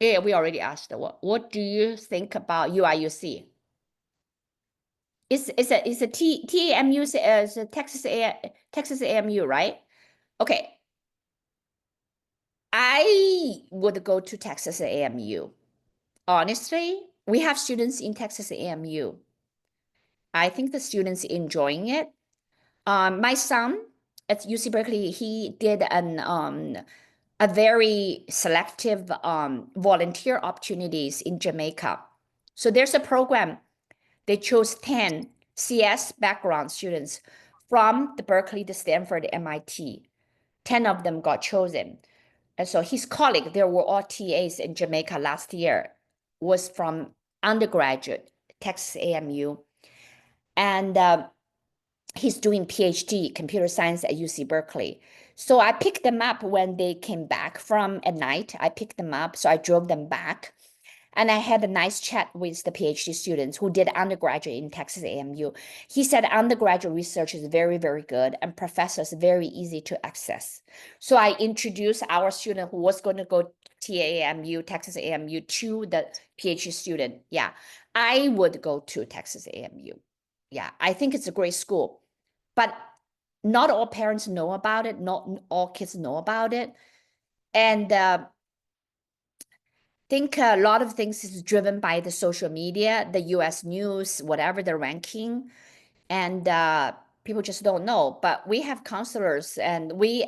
yeah, we already asked. What do you think about UIUC? It's a TAMU, is a Texas AMU, right? Okay, I would go to Texas AMU. Honestly, we have students in Texas AMU. I think the students enjoying it. My son at UC Berkeley, he did a very selective volunteer opportunities in Jamaica. So there's a program. They chose 10 CS background students from the Berkeley, the Stanford, MIT. 10 of them got chosen. And so his colleague, there were all TAs in Jamaica last year, was from undergraduate, Texas AMU. And he's doing PhD, computer science at UC Berkeley. So I picked them up when they came back from at night. I picked them up. So I drove them back. And I had a nice chat with the PhD students who did undergraduate in Texas AMU. He said undergraduate research is very, very good and professors very easy to access. So I introduced our student who was going to go TAMU, Texas AMU, to the PhD student. Yeah, I would go to Texas AMU. Yeah, I think it's a great school, but not all parents know about it. Not all kids know about it. And think a lot of things is driven by the social media, the US news, whatever the ranking, and people just don't know. But we have counselors and we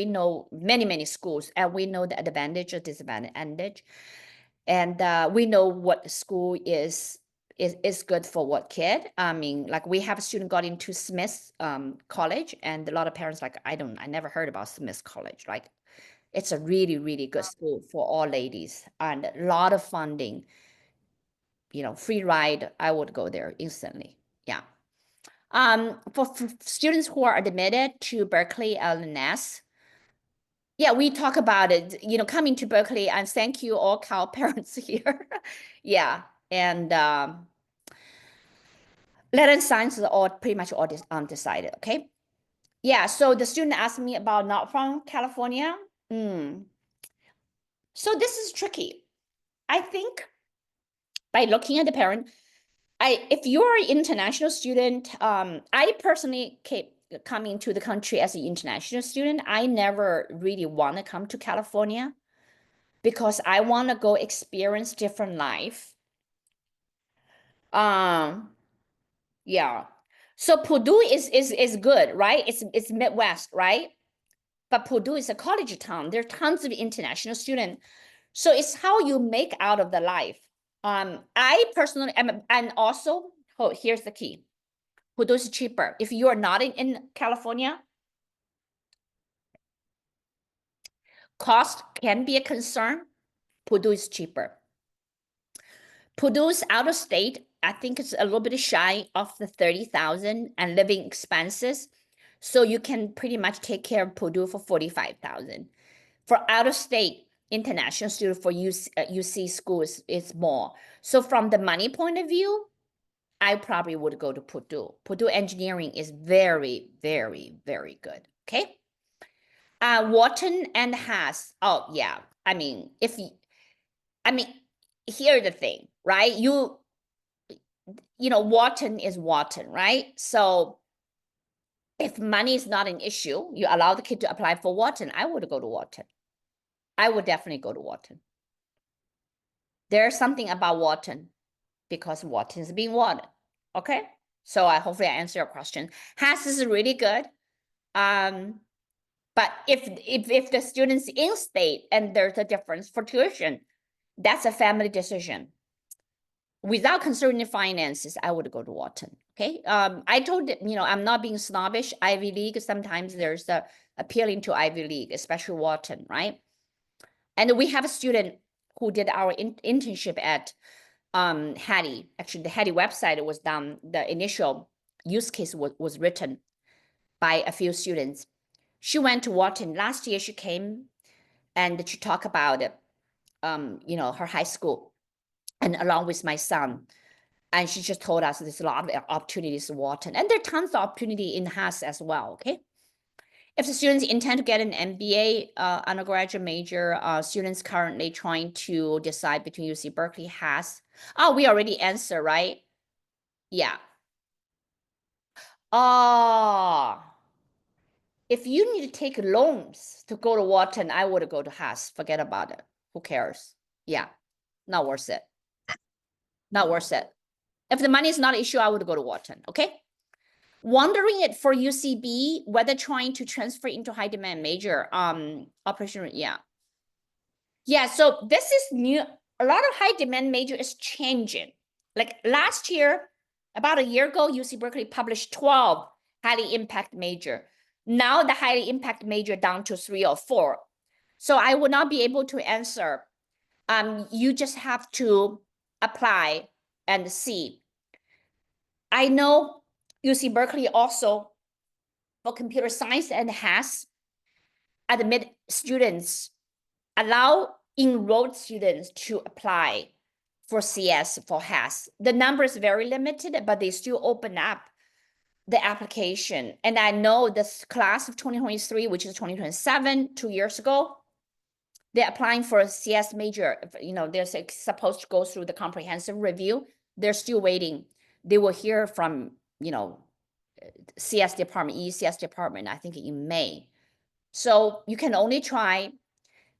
know many schools, and we know the advantage or disadvantage, and we know what school is good for what kid. I mean, like we have a student got into Smith College, and a lot of parents like, I never heard about Smith College. Like it's a really, really good school for all ladies and a lot of funding, free ride. I would go there instantly. Yeah. For students who are admitted to Berkeley LNS, yeah, we talk about it, coming to Berkeley, and thank you all Cal parents here. Yeah. And letter science is all pretty much all undecided. Okay. Yeah. So the student asked me about not from California. So this is tricky. I think by looking at the parent, if you're an international student, I personally came coming to the country as an international student. I never really want to come to California because I want to go experience different life. Um, yeah. So Purdue is good, right? It's Midwest, right? But Purdue is a college town. There are tons of international students. So it's how you make out of the life. I personally am, and also, oh, here's the key. Purdue is cheaper. If you are not in California, cost can be a concern. Purdue is cheaper. Purdue's out of state, I think it's a little bit shy of the 30,000 and living expenses. So you can pretty much take care of Purdue for 45,000. For out of state international student for UC schools, it's more. So from the money point of view, I probably would go to Purdue. Purdue engineering is very, very, very good. Okay. Wharton and Haas. Oh yeah. I mean, I mean, here's the thing, right? You, Wharton is Wharton, right? So if money is not an issue, you allow the kid to apply for Wharton, I would go to Wharton. I would definitely go to Wharton. There's something about Wharton because Wharton is being Wharton. Okay. So hopefully I answer your question. Haas is really good. But if the student's in state and there's a difference for tuition, that's a family decision. Without considering the finances, I would go to Wharton. Okay. I told I'm not being snobbish. Ivy League, sometimes there's the appealing to Ivy League, especially Wharton, right? And we have a student who did our internship at Haddee. Actually, the Haddee website was done. The initial use case was written by a few students. She went to Wharton last year. She came and she talked about her high school, and along with my son. And she just told us there's a lot of opportunities in Wharton, and there are tons of opportunity in Haas as well. Okay. If the students intend to get an MBA undergraduate major, students currently trying to decide between UC Berkeley, Haas. Oh, we already answered, right? Yeah. If you need to take loans to go to Wharton, I would go to Haas. Forget about it. Who cares? Yeah, not worth it. Not worth it. If the money is not an issue, I would go to Wharton. Okay. Wondering it for UCB, whether trying to transfer into high demand major, operation, yeah. Yeah, so this is new. A lot of high demand major is changing. Like last year, about a year ago, UC Berkeley published 12 highly impact major. Now the highly impact major down to 3 or 4. So I will not be able to answer. You just have to apply and see. I know UC Berkeley also for computer science and has admit students, allow enrolled students to apply for CS for HAS. The number is very limited, but they still open up the application. And I know this class of 2023, which is 2027, 2 years ago, they're applying for a CS major. They're supposed to go through the comprehensive review. They're still waiting. They will hear from, CS department, ECS department, I think in May. So you can only try.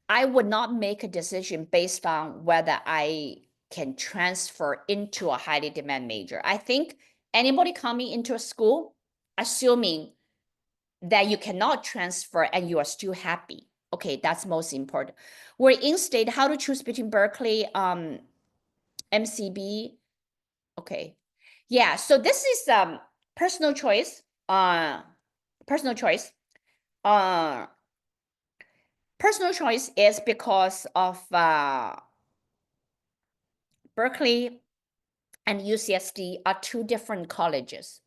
I would not make a decision based on whether I can transfer into a highly demand major. I think anybody coming into a school, assuming that you cannot transfer and you are still happy. Okay, that's most important. We're in state, how to choose between Berkeley, MCB. Okay. Yeah, so this is personal choice. Personal choice. Personal choice is because of Berkeley and UCSD are two different colleges,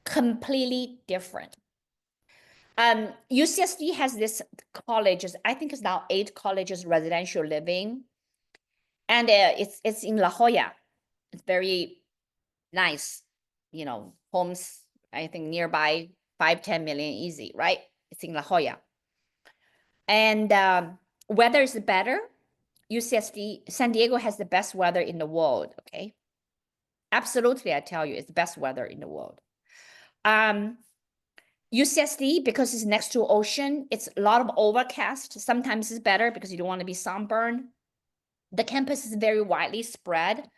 completely different. UCSD has this colleges, I think it's now 8 colleges residential living, and it's in La Jolla. It's very nice, homes, I think nearby 5-10 million easy, right? It's in La Jolla. And weather is better. UCSD, San Diego has the best weather in the world, okay? Absolutely, I tell you, it's the best weather in the world. UCSD, because it's next to ocean, it's a lot of overcast. Sometimes it's better because you don't want to be sunburned. The campus is very widely spread.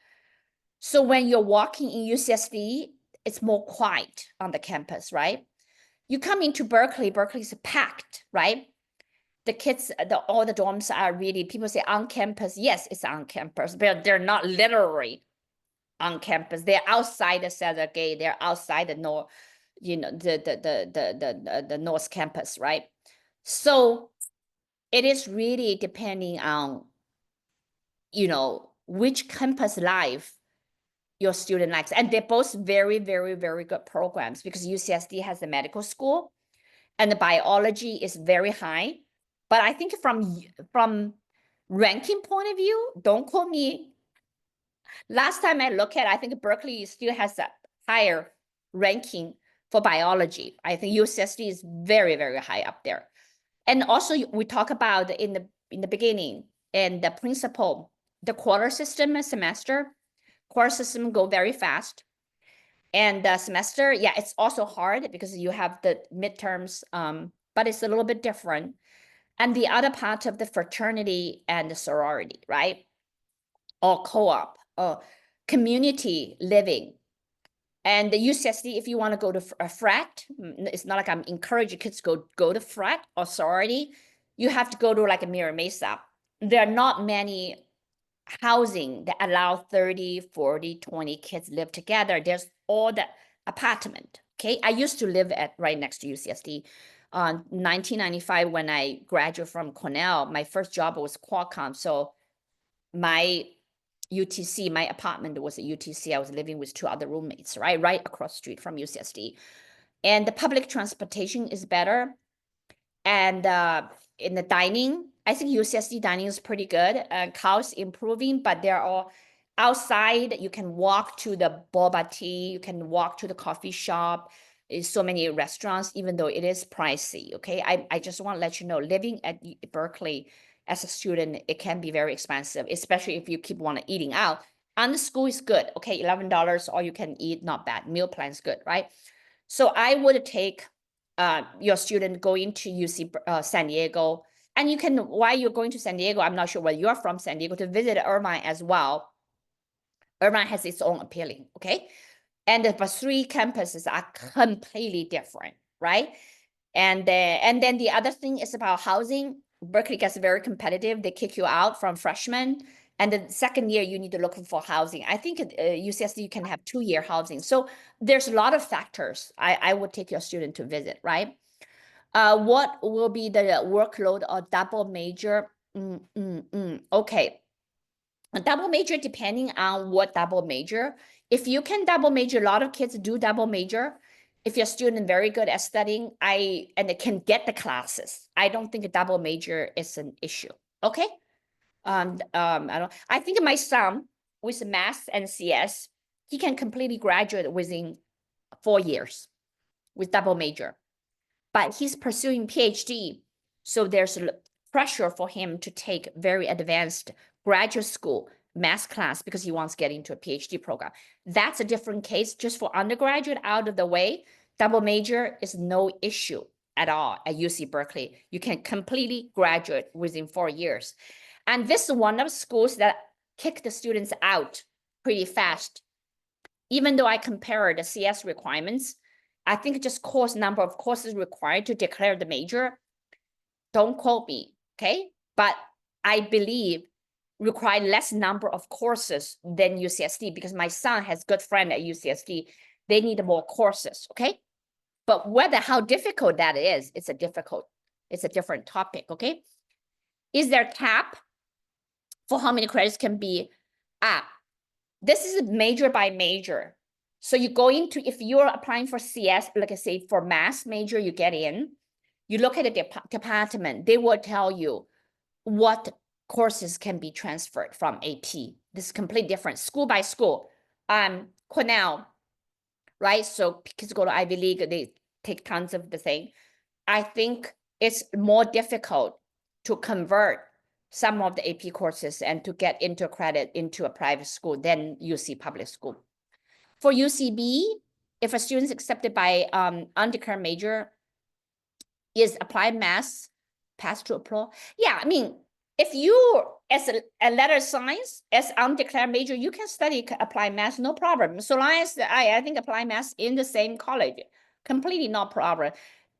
So when you're walking in UCSD, it's more quiet on the campus, right? You come into Berkeley, Berkeley is packed, right? The kids, all the dorms are really, people say on campus. Yes, it's on campus, but they're not literally on campus. They're outside the Cesar Gate. They're outside the north, the North Campus, right? So it is really depending on, which campus life your student likes. And they're both very, very, very good programs because UCSD has the medical school and the biology is very high. But I think from ranking point of view, don't quote me. Last time I looked at, I think Berkeley still has a higher ranking for biology. I think UCSD is very, very high up there. And also we talk about in the beginning and the principle, the quarter system and semester, quarter system go very fast. And the semester, yeah, it's also hard because you have the midterms, but it's a little bit different. And the other part of the fraternity and the sorority, right? Or co-op, or community living. And the UCSD, if you want to go to a frat, it's not like I'm encouraging kids to go to frat or sorority. You have to go to like a Mira Mesa. There are not many housing that allow 30, 40, 20 kids live together. There's all the apartment. Okay. I used to live at right next to UCSD. 1995, when I graduated from Cornell, my first job was Qualcomm. So my UTC, my apartment was a UTC. I was living with two other roommates, right across the street from UCSD. And the public transportation is better. And in the dining, I think UCSD dining is pretty good. Cows improving, but they're all outside. You can walk to the boba tea. You can walk to the coffee shop. There's so many restaurants, even though it is pricey. Okay, I just want to let you know, living at Berkeley as a student, it can be very expensive, especially if you keep eating out. And the school is good. Okay, $11 all you can eat, not bad. Meal plan is good, right? So I would take your student going to UC San Diego. And you can, while you're going to San Diego, I'm not sure whether you're from San Diego, to visit Irvine as well. Irvine has its own appealing, okay? And the three campuses are completely different, right? And then the other thing is about housing. Berkeley gets very competitive. They kick you out from freshman. And the second year, you need to look for housing. I think UCSD, you can have 2-year housing. So there's a lot of factors I would take your student to visit, right? What will be the workload or double major? Okay. A double major, depending on what double major. If you can double major, a lot of kids do double major. If your student very good at studying, and they can get the classes, I don't think a double major is an issue. Okay. I think my son with math and CS, he can completely graduate within 4 years with double major, but he's pursuing PhD. So there's pressure for him to take very advanced graduate school math class because he wants to get into a PhD program. That's a different case. Just for undergraduate out of the way, double major is no issue at all at UC Berkeley. You can completely graduate within 4 years. And this is one of the schools that kick the students out pretty fast. Even though I compare the CS requirements, I think just number of courses required to declare the major. Don't quote me, okay? But I believe require less number of courses than UCSD because my son has good friend at UCSD. They need more courses, okay? But how difficult that is, it's a different topic, okay? Is there a cap for how many credits can be? This is major by major. So you go into, if you're applying for CS, like I say, for math major, you get in, you look at the department, they will tell you what courses can be transferred from AP. This is completely different, school by school. Cornell, right? So kids go to Ivy League, they take tons of the thing. I think it's more difficult to convert some of the AP courses and to get into credit into a private school than UC public school. For UCB, if a student's accepted by undeclared major, is applied math pass to pro? Yeah, I mean, if you as a letter science as undeclared major, you can study applied math, no problem. So long as I think applied math in the same college, completely no problem.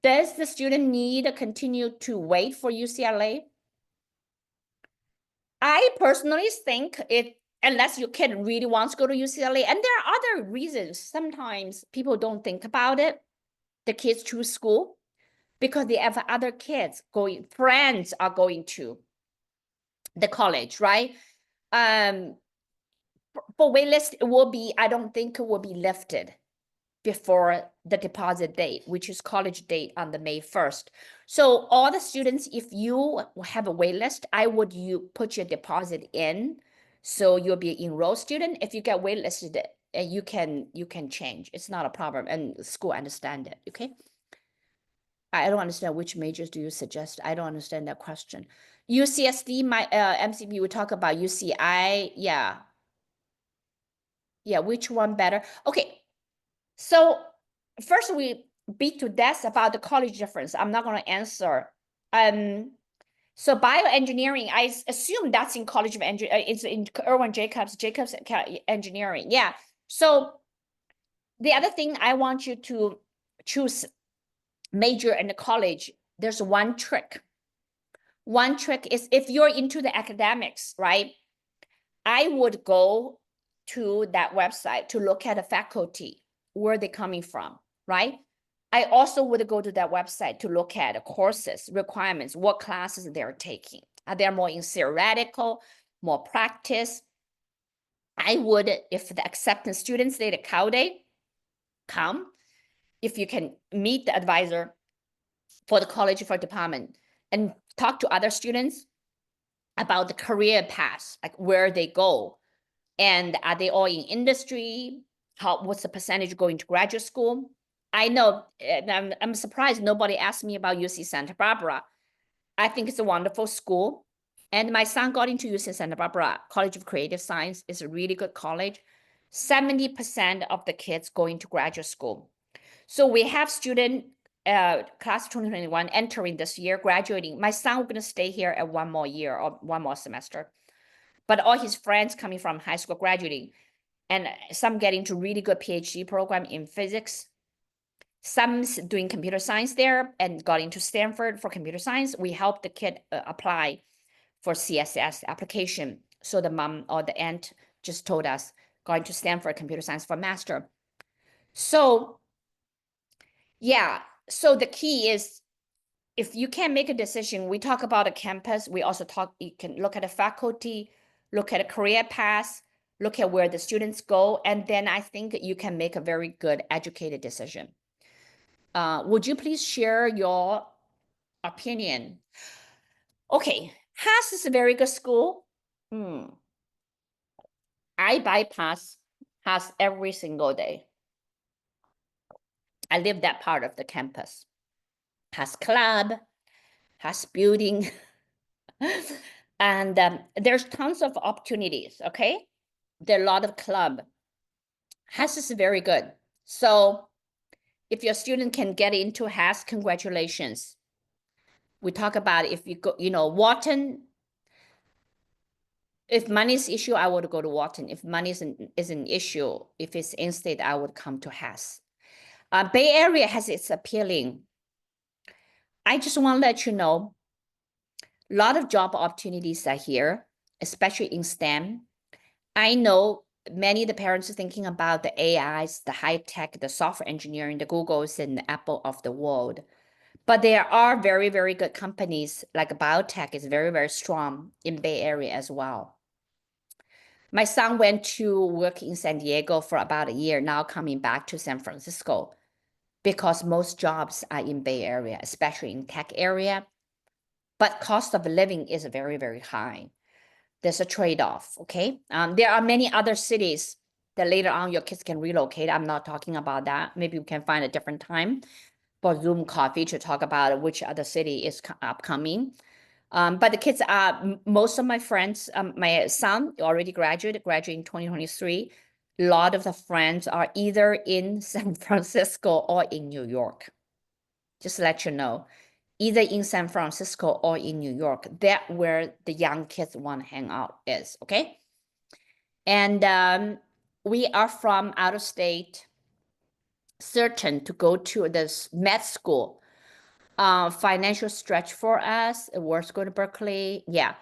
Does the student need to continue to wait for UCLA? I personally think unless your kid really wants to go to UCLA, and there are other reasons. Sometimes people don't think about it. The kids choose school because they have other kids friends are going to the college, right? For waitlist, I don't think it will be lifted before the deposit date, which is college date on the May 1st. So all the students, if you have a wait list, you put your deposit in. So you'll be an enrolled student. If you get waitlisted, you can change. It's not a problem, and the school understand it, okay? I don't understand which majors do you suggest. I don't understand that question. UCSD, MCB, we talk about UCI, yeah. Yeah, which one better? Okay, So first we beat to death about the college difference. I'm not going to answer. So bioengineering, I assume that's in College of Engineering. It's in Irwin Jacobs Engineering. Yeah. So the other thing I want you to choose major in the college, there's one trick. One trick is if you're into the academics, right? I would go to that website to look at the faculty, where they're coming from, right? I also would go to that website to look at the courses, requirements, what classes they're taking. Are they more in theoretical, more practice? I would, if the acceptance students data cow day come, if you can meet the advisor for the college for department and talk to other students about the career path, like where they go, and are they all in industry? What's the percentage going to graduate school? I know, and I'm surprised nobody asked me about UC Santa Barbara. I think it's a wonderful school. And my son got into UC Santa Barbara College of Creative Science. It's a really good college. 70% of the kids going to graduate school. So we have student class 2021 entering this year, graduating. My son will going to stay here at one more year or one more semester. But all his friends coming from high school graduating, and some getting to really good PhD program in physics. Some doing computer science there and got into Stanford for computer science. We helped the kid apply for CSS application. So the mom or the aunt just told us going to Stanford computer science for master. So yeah, so the key is if you can make a decision, we talk about a campus, we also talk, you can look at the faculty, look at a career path, look at where the students go, and then I think you can make a very good educated decision. Would you please share your opinion? Okay, Haas is a very good school. I bypass Haas every single day. I live that part of the campus. Haas club, Haas building. And there's tons of opportunities, okay? There are a lot of club. Haas is very good. So if your student can get into Haas, congratulations. We talk about if you go, Wharton, if money is issue, I would go to Wharton. If money is an issue, if it's in-state, I would come to Haas. Bay Area has its appealing. I just want to let you know, a lot of job opportunities are here, especially in STEM. I know many of the parents are thinking about the AIs, the high tech, the software engineering, the Googles and the Apple of the world. But there are very, very good companies like biotech is very, very strong in Bay Area as well. My son went to work in San Diego for about a year, now coming back to San Francisco because most jobs are in Bay Area, especially in tech area. But cost of living is very, very high. There's a trade-off, okay? There are many other cities that later on your kids can relocate. I'm not talking about that. Maybe we can find a different time for Zoom coffee to talk about which other city is upcoming. But the kids are, most of my friends, my son already graduated in 2023. A lot of the friends are either in San Francisco or in New York. Just to let you know, either in San Francisco or in New York, that where the young kids want to hang out is, okay? And we are from out of state, certain to go to this med school. Financial stretch for us, worth go to Berkeley. Yeah.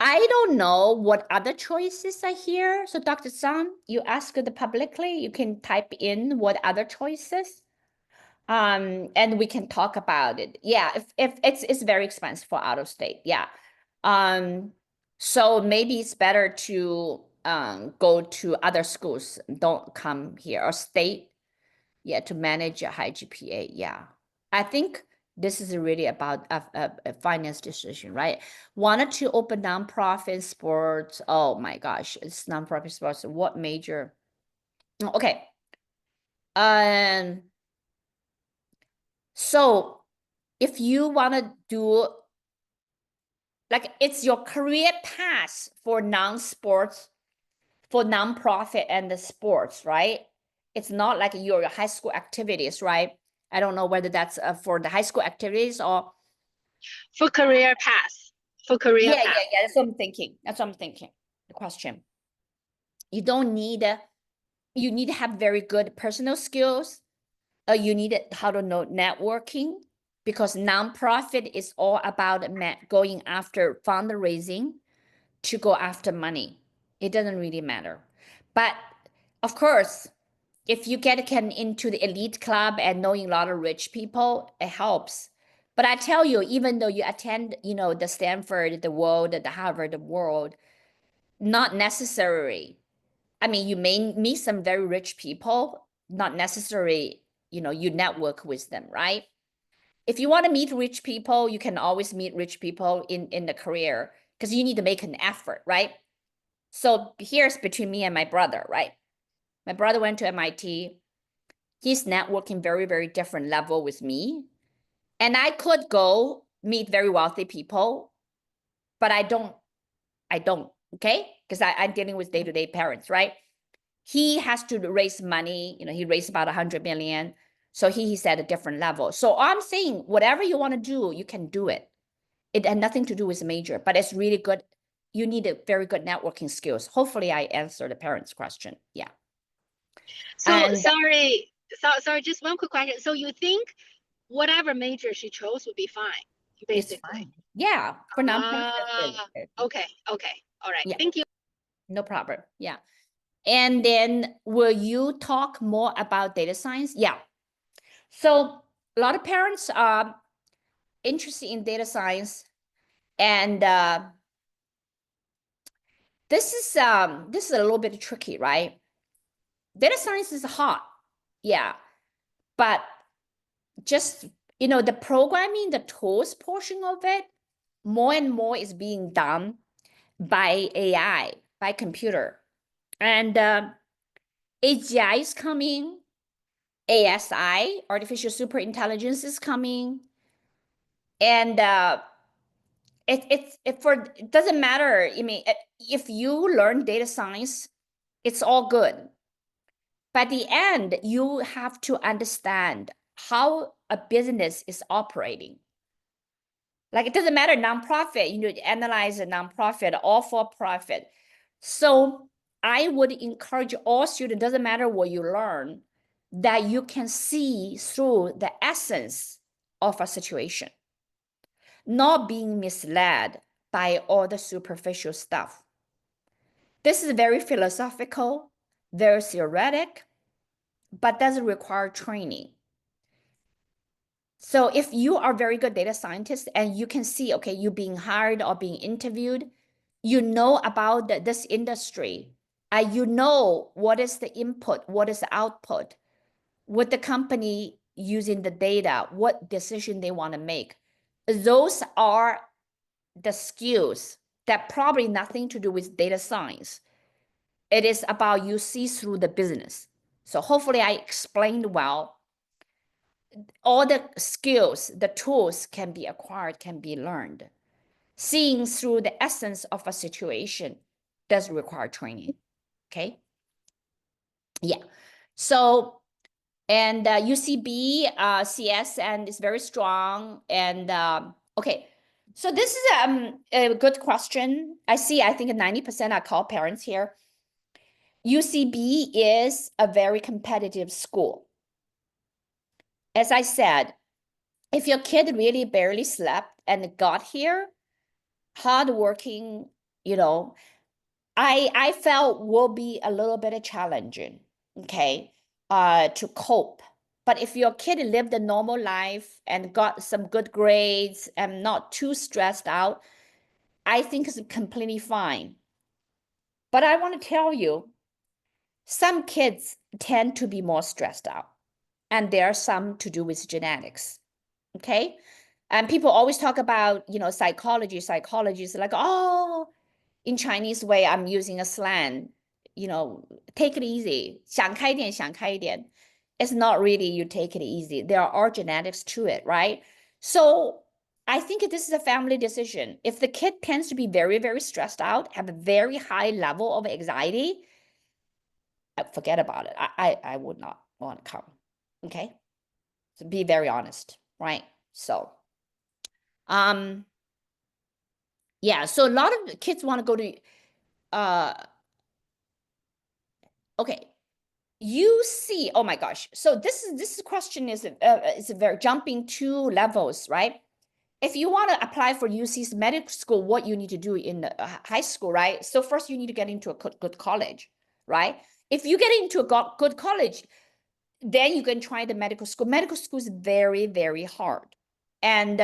I don't know what other choices are here. So Dr. Sun, you ask it publicly, you can type in what other choices. And we can talk about it. Yeah, if it's very expensive for out of state. Yeah. So maybe it's better to go to other schools. Don't come here or state. Yeah, to manage a high GPA. Yeah, I think this is really about a finance decision, right? Wanted to open nonprofit sports. Oh my gosh, it's nonprofit sports. What major? Okay. So if you want to do like it's your career path for non-sports, for nonprofit and the sports, right? It's not like your high school activities, right? I don't know whether that's for the high school activities or For career path. For career path. yeah. That's what I'm thinking. That's what I'm thinking. The question. You don't need you need to have very good personal skills. You need how to know networking because nonprofit is all about going after fundraising to go after money. It doesn't really matter. But of course, if you get into the elite club and knowing a lot of rich people, it helps. But I tell you, even though you attend, the Stanford, the World, the Harvard, the World, not necessary. I mean, you may meet some very rich people, not necessary, you network with them, right? If you want to meet rich people, you can always meet rich people in the career because you need to make an effort, right? So here's between me and my brother, right? My brother went to MIT. He's networking very, very different level with me. And I could go meet very wealthy people, but I don't, okay? Because I'm dealing with day-to-day parents, right? He has to raise money. He raised about 100 million. So he's at a different level. So I'm saying whatever you want to do, you can do it. It had nothing to do with major, but it's really good. You need a very good networking skills. Hopefully I answered the parents' question. Yeah. So And sorry, just one quick question. So you think whatever major she chose would be fine, it's basically? fine. Yeah. For nonprofit. Ah, okay, okay. All right. Yeah. Thank you. No problem. Yeah. And then will you talk more about data science? Yeah. So a lot of parents are interested in data science. And this is a little bit tricky, right? Data science is hot. Yeah. But just, the programming, the tools portion of it, more and more is being done by AI, by computer. And AGI is coming, ASI, artificial super intelligence is coming. And it doesn't matter. I mean, if you learn data science, it's all good. By the end, you have to understand how a business is operating. Like it doesn't matter nonprofit, analyze a nonprofit, all for profit. So I would encourage all students, doesn't matter what you learn, that you can see through the essence of a situation, not being misled by all the superficial stuff. This is very philosophical, very theoretic, but doesn't require training. So if you are a very good data scientist and you can see, okay, you being hired or being interviewed, you know about this industry, you know what is the input, what is the output, what the company using the data, what decision they want to make. Those are the skills that probably nothing to do with data science. It is about you see through the business. So hopefully I explained well. All the skills, the tools can be acquired, can be learned. Seeing through the essence of a situation does require training. Okay. Yeah. So, and UCB, CS, and is very strong. And okay. So this is a good question. I think 90% I call parents here. UCB is a very competitive school. As I said, if your kid really barely slept and got here, hardworking, you know, I felt will be a little bit challenging, okay, to cope. But if your kid lived a normal life and got some good grades and not too stressed out, I think it's completely fine. But I want to tell you, some kids tend to be more stressed out, and there are some to do with genetics. Okay. And people always talk about, psychology. Psychology is like, oh, in Chinese way, I'm using a slang, take it easy. 想开点, 想开点. It's not really you take it easy. There are genetics to it, right? So I think this is a family decision. If the kid tends to be very, very stressed out, have a very high level of anxiety, forget about it. I would not want to come. Okay. So be very honest, right? So, yeah, so a lot of kids want to go to, okay, UC. Oh my gosh. So this question is a very jumping 2 levels, right? If you want to apply for UC's medical school, what you need to do in the high school, right? So first you need to get into a good college, right? If you get into a good college, then you can try the medical school. Medical school is very, very hard. And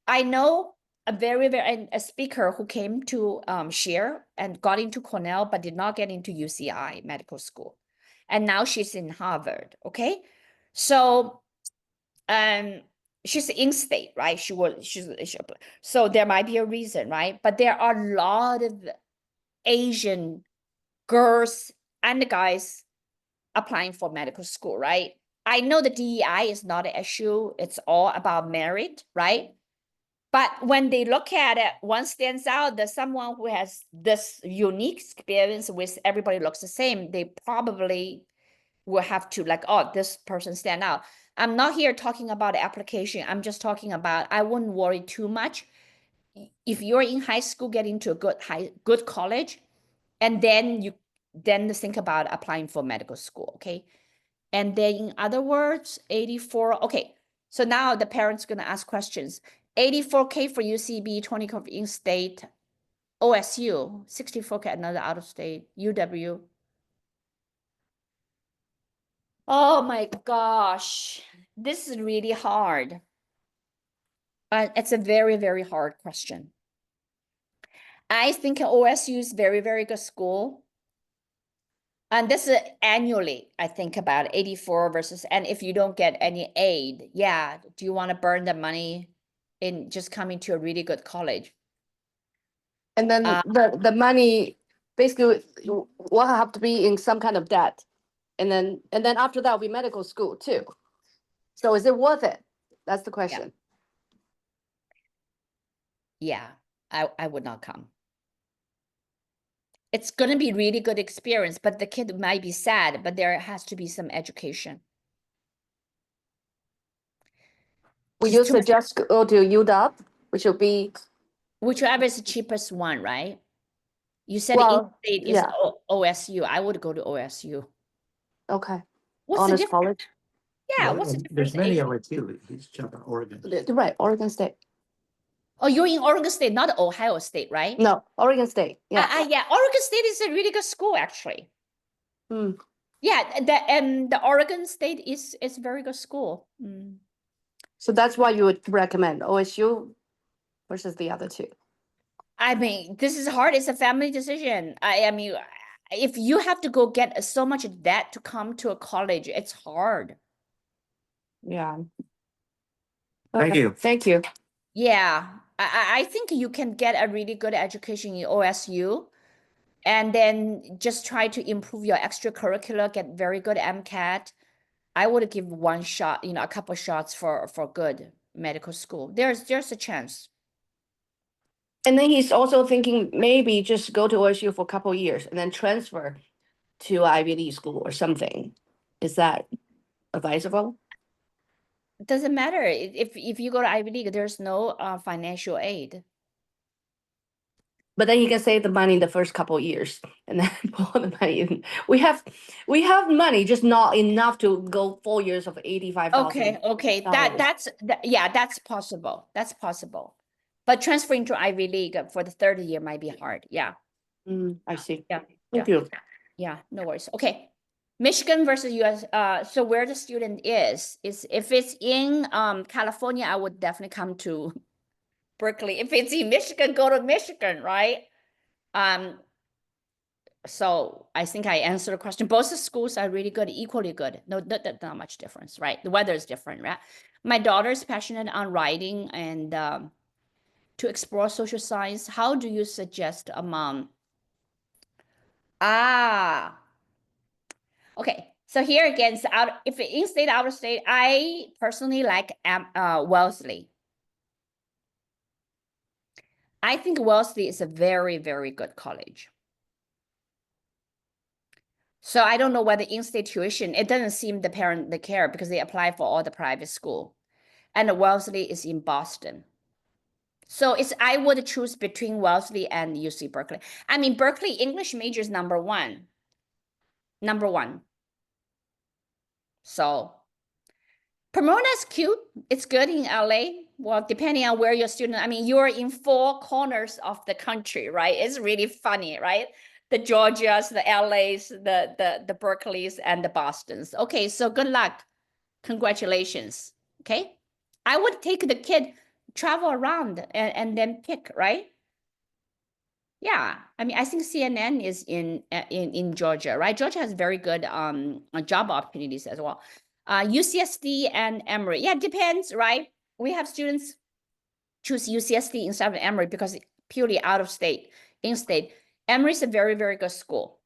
I know a speaker who came to share and got into Cornell, but did not get into UCI medical school. And now she's in Harvard. Okay. So she's in state, right? So there might be a reason, right? But there are a lot of Asian girls and guys applying for medical school, right? I know the DEI is not an issue. It's all about merit, right? But when they look at it, one stands out that someone who has this unique experience with everybody looks the same, they probably will have to like, oh, this person stand out. I'm not here talking about the application. I'm just talking about, I wouldn't worry too much. If you're in high school, get into a good college, and then think about applying for medical school, okay? And then in other words, 84, okay. So now the parents gonna ask questions. 84K for UCB, 20K for in-state, OSU, 64K another out-of-state, UW. Oh my gosh, this is really hard. It's a very, very hard question. I think OSU is very, very good school. And this is annually, I think about 84 versus, and if you don't get any aid, yeah, do you want to burn the money in just coming to a really good college? And then the money basically will have to be in some kind of debt. And then after that will be medical school too. So is it worth it? That's the question. Yeah, I would not come. It's going to be really good experience, but the kid might be sad, but there has to be some education. Would Just you suggest go to UW, which will be whichever is the cheapest one, right? You said well, in-state is yeah. OSU. I would go to OSU. Okay. What's the Honors difference? college. Yeah, Well, what's the and difference? there's many other too. He's jumping Oregon. Right, Oregon State. Oh, you're in Oregon State, not Ohio State, right? No, Oregon State. Yeah. Yeah, Oregon State is a really good school, actually. Mm. Yeah, the Oregon State is very good school. Mm. So that's why you would recommend OSU versus the other two. I mean, this is hard. It's a family decision. I mean, if you have to go get so much debt to come to a college, it's hard. Yeah. Thank Okay, you. Thank you. Yeah, I think you can get a really good education in OSU, and then just try to improve your extracurricular, get very good MCAT. I would give one shot, a couple shots for good medical school. There's a chance. And then he's also thinking maybe just go to OSU for a couple of years and then transfer to Ivy League school or something. Is that advisable? It doesn't matter if you go to Ivy League, there's no financial aid. But then you can save the money in the first couple of years and then pull the money in. We have money, just not enough to go 4 years of 85,000. Okay, yeah, that's possible. That's possible. But transferring to Ivy League for the third year might be hard. Yeah. I see. Yeah. Thank you. Yeah, no worries. Okay. Michigan versus US. So where the student is if it's in California, I would definitely come to Berkeley. If it's in Michigan, go to Michigan, right? So I think I answered the question. Both the schools are really good, equally good. No, not much difference, right? The weather is different, right? My daughter is passionate on writing and to explore social science. How do you suggest a mom? Okay. So here again, so if in-state, out-of-state, I personally like Wellesley. I think Wellesley is a very, very good college. So I don't know whether in-state tuition, it doesn't seem the parent they care because they apply for all the private school. And the Wellesley is in Boston. So I would choose between Wellesley and UC Berkeley. I mean, Berkeley English major is number one. Number one. So Pomona is cute. It's good in LA. Well, depending on where you're student, I mean, you're in four corners of the country, right? It's really funny, right? The Georgias, the LAs, the Berkeleys, and the Bostons. Okay, so good luck. Congratulations. Okay. I would take the kid, travel around and then pick, right? Yeah, I mean, I think CNN is in Georgia, right? Georgia has very good job opportunities as well. UCSD and Emory, yeah, depends, right? We have students choose UCSD instead of Emory because purely out of state, in state. Emory is a very, very good school.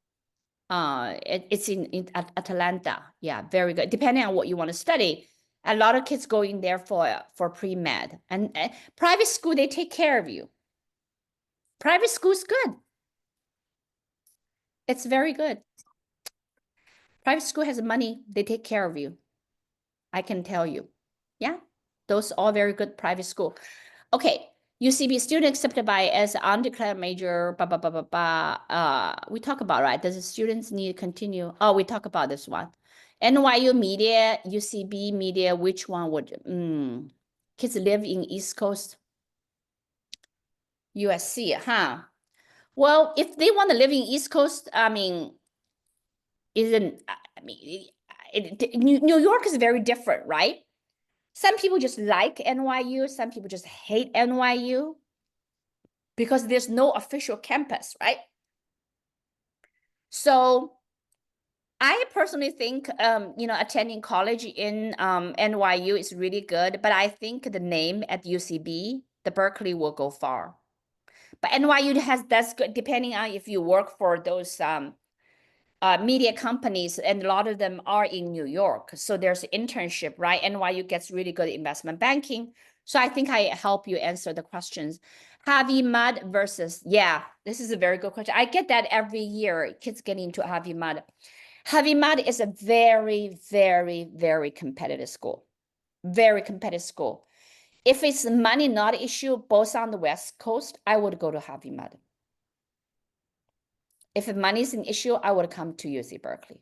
It's in Atlanta, yeah, very good. Depending on what you want to study, a lot of kids go in there for pre-med, and private school they take care of you. Private school is good. It's very good. Private school has money. They take care of you. I can tell you. Yeah, those all very good private school. Okay, UCB student accepted by as undeclared major, blah, blah, blah, blah, blah. We talk about, right? Does the students need to continue? Oh, we talk about this one. NYU media, UCB media, which one would, kids live in East Coast? USC, huh? Well, if they want to live in East Coast, I mean, New York is very different, right? Some people just like NYU, some people just hate NYU because there's no official campus, right? So I personally think, attending college in NYU is really good, but I think the name at UCB, the Berkeley will go far. But NYU that's good, depending on if you work for those media companies, and a lot of them are in New York. So there's internship, right? NYU gets really good investment banking. So I think I help you answer the questions. Harvey Mudd versus, yeah, this is a very good question. I get that every year, kids get into Harvey Mudd. Harvey Mudd is a very, very, very competitive school. Very competitive school. If it's money not issue, both on the West Coast, I would go to Harvey Mudd. If money is an issue, I would come to UC Berkeley.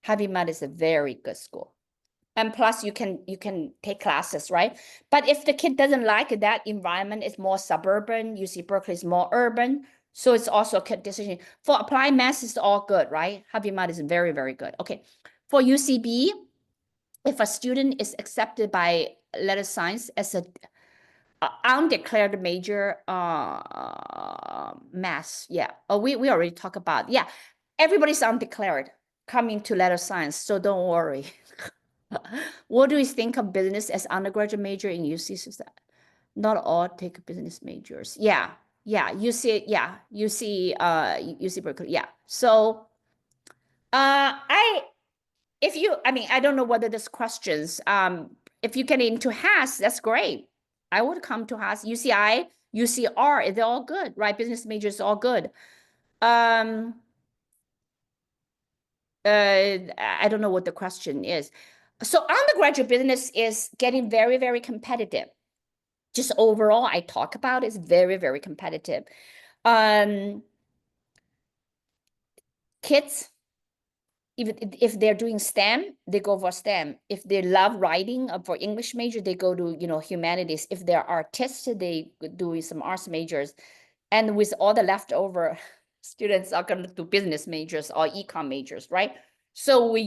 Harvey Mudd is a very good school. And plus you can take classes, right? But if the kid doesn't like that environment, it's more suburban, UC Berkeley is more urban. So it's also a kid decision. For applied math, it's all good, right? Harvey Mudd is very, very good. Okay. For UCB, if a student is accepted by letter science as a undeclared major math, yeah. Oh, we already talked about, yeah. Everybody's undeclared coming to letter science, so don't worry. What do you think of business as undergraduate major in UC? Not all take business majors. Yeah, UC, yeah, UC Berkeley, yeah. So, I mean, I don't know whether there's questions. If you get into Haas, that's great. I would come to Haas. UCI, UCR, they're all good, right? Business majors all good. I don't know what the question is. So undergraduate business is getting very, very competitive. Just overall, I talk about is very, very competitive. Kids, if they're doing STEM, they go for STEM. If they love writing for English major, they go to, humanities. If they're artists, they do some arts majors. And with all the leftover students are going to do business majors or econ majors, right? So we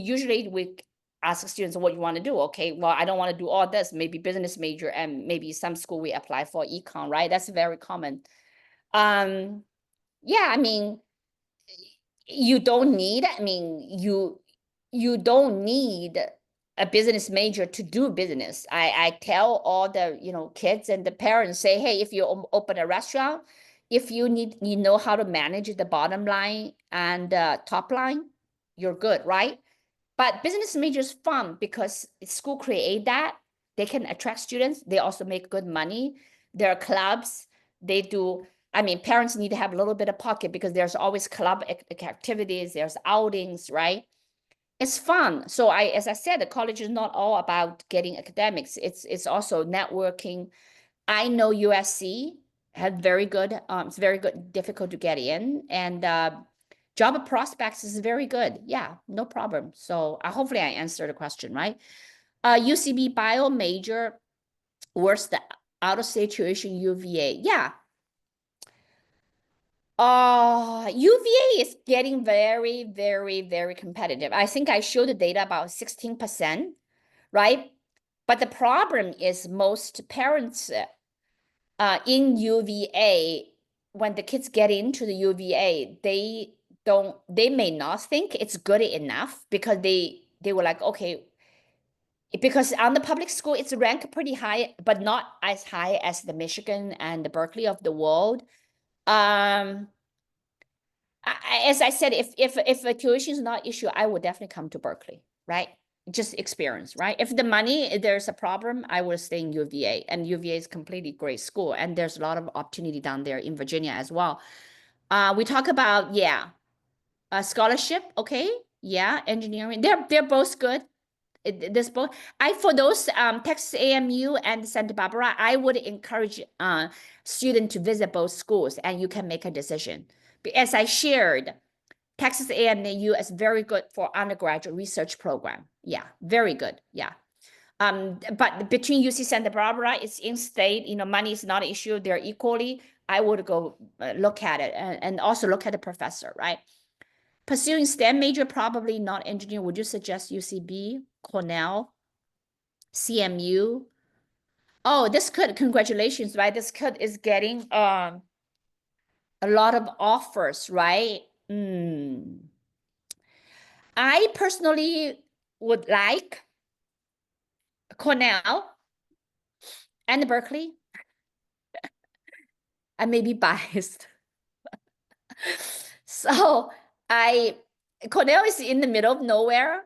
ask students what you want to do. Okay, well, I don't want to do all this, maybe business major, and maybe some school we apply for econ, right? That's very common. Yeah, I mean, you don't need, you don't need a business major to do business. I tell all the, kids and the parents, say, hey, if you open a restaurant, if you know how to manage the bottom line and top line, you're good, right? But business major is fun because school create that. They can attract students. They also make good money. There are clubs. They do I mean, parents need to have a little bit of pocket because there's always club activities, there's outings, right? It's fun. So as I said, the college is not all about getting academics. It's also networking. I know USC had very good, it's very good, difficult to get in, and job prospects is very good. Yeah, no problem. So hopefully I answered the question, right? UCB bio major, worst out of situation UVA. Yeah. UVA is getting very, very, very competitive. I think I showed the data about 16%, right? But the problem is most parents in UVA, when the kids get into the UVA, they may not think it's good enough because they were like, okay, because on the public school, it's ranked pretty high, but not as high as the Michigan and the Berkeley of the world. As I said, if a tuition is not issue, I would definitely come to Berkeley, right? Just experience, right? If the money, there's a problem, I will stay in UVA, and UVA is completely great school, and there's a lot of opportunity down there in Virginia as well. We talk about, yeah, a scholarship, okay, yeah, engineering, they're both good. This both, for those Texas AMU and Santa Barbara, I would encourage student to visit both schools, and you can make a decision. As I shared, Texas AMU is very good for undergraduate research program. Yeah, very good. Yeah. But between UC Santa Barbara, it's in-state, money is not an issue. They're equally, I would go look at it and also look at the professor, right? Pursuing STEM major, probably not engineering. Would you suggest UCB, Cornell, CMU? Oh, congratulations, right? This kid is getting a lot of offers, right? I personally would like Cornell and Berkeley. I may be biased. So Cornell is in the middle of nowhere,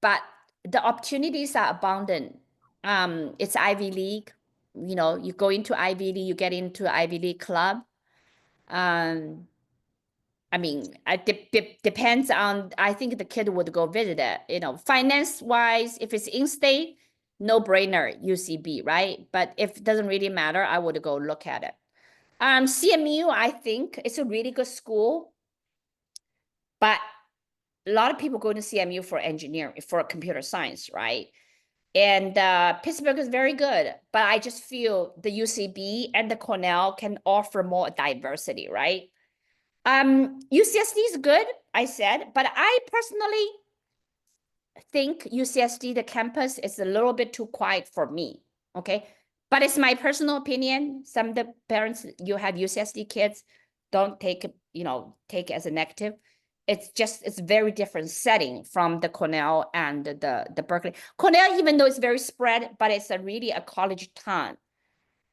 but the opportunities are abundant. It's Ivy League. You go into Ivy League, you get into Ivy League club. I mean, it depends on, I think the kid would go visit it, finance-wise, if it's in-state, no-brainer, UCB, right? But if it doesn't really matter, I would go look at it. CMU, I think it's a really good school, but a lot of people go to CMU for engineering, for computer science, right? And Pittsburgh is very good, but I just feel the UCB and the Cornell can offer more diversity, right? UCSD is good, I said, but I personally think UCSD, the campus, is a little bit too quiet for me, okay? But it's my personal opinion. Some of the parents, you have UCSD kids, don't take it as a negative. It's very different setting from the Cornell and the Berkeley. Cornell, even though it's very spread, but it's really a college town.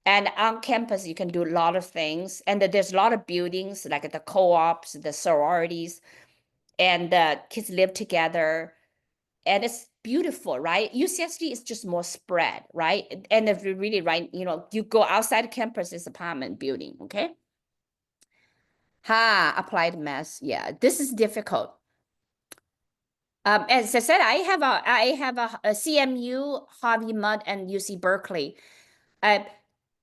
And on campus, you can do a lot of things. And there's a lot of buildings, like the co-ops, the sororities, and the kids live together. And it's beautiful, right? UCSD is just more spread, right? And if you really, right, you go outside campus, it's apartment building, okay? Applied math. Yeah, this is difficult. As I said, I have a CMU, Harvey Mudd, and UC Berkeley.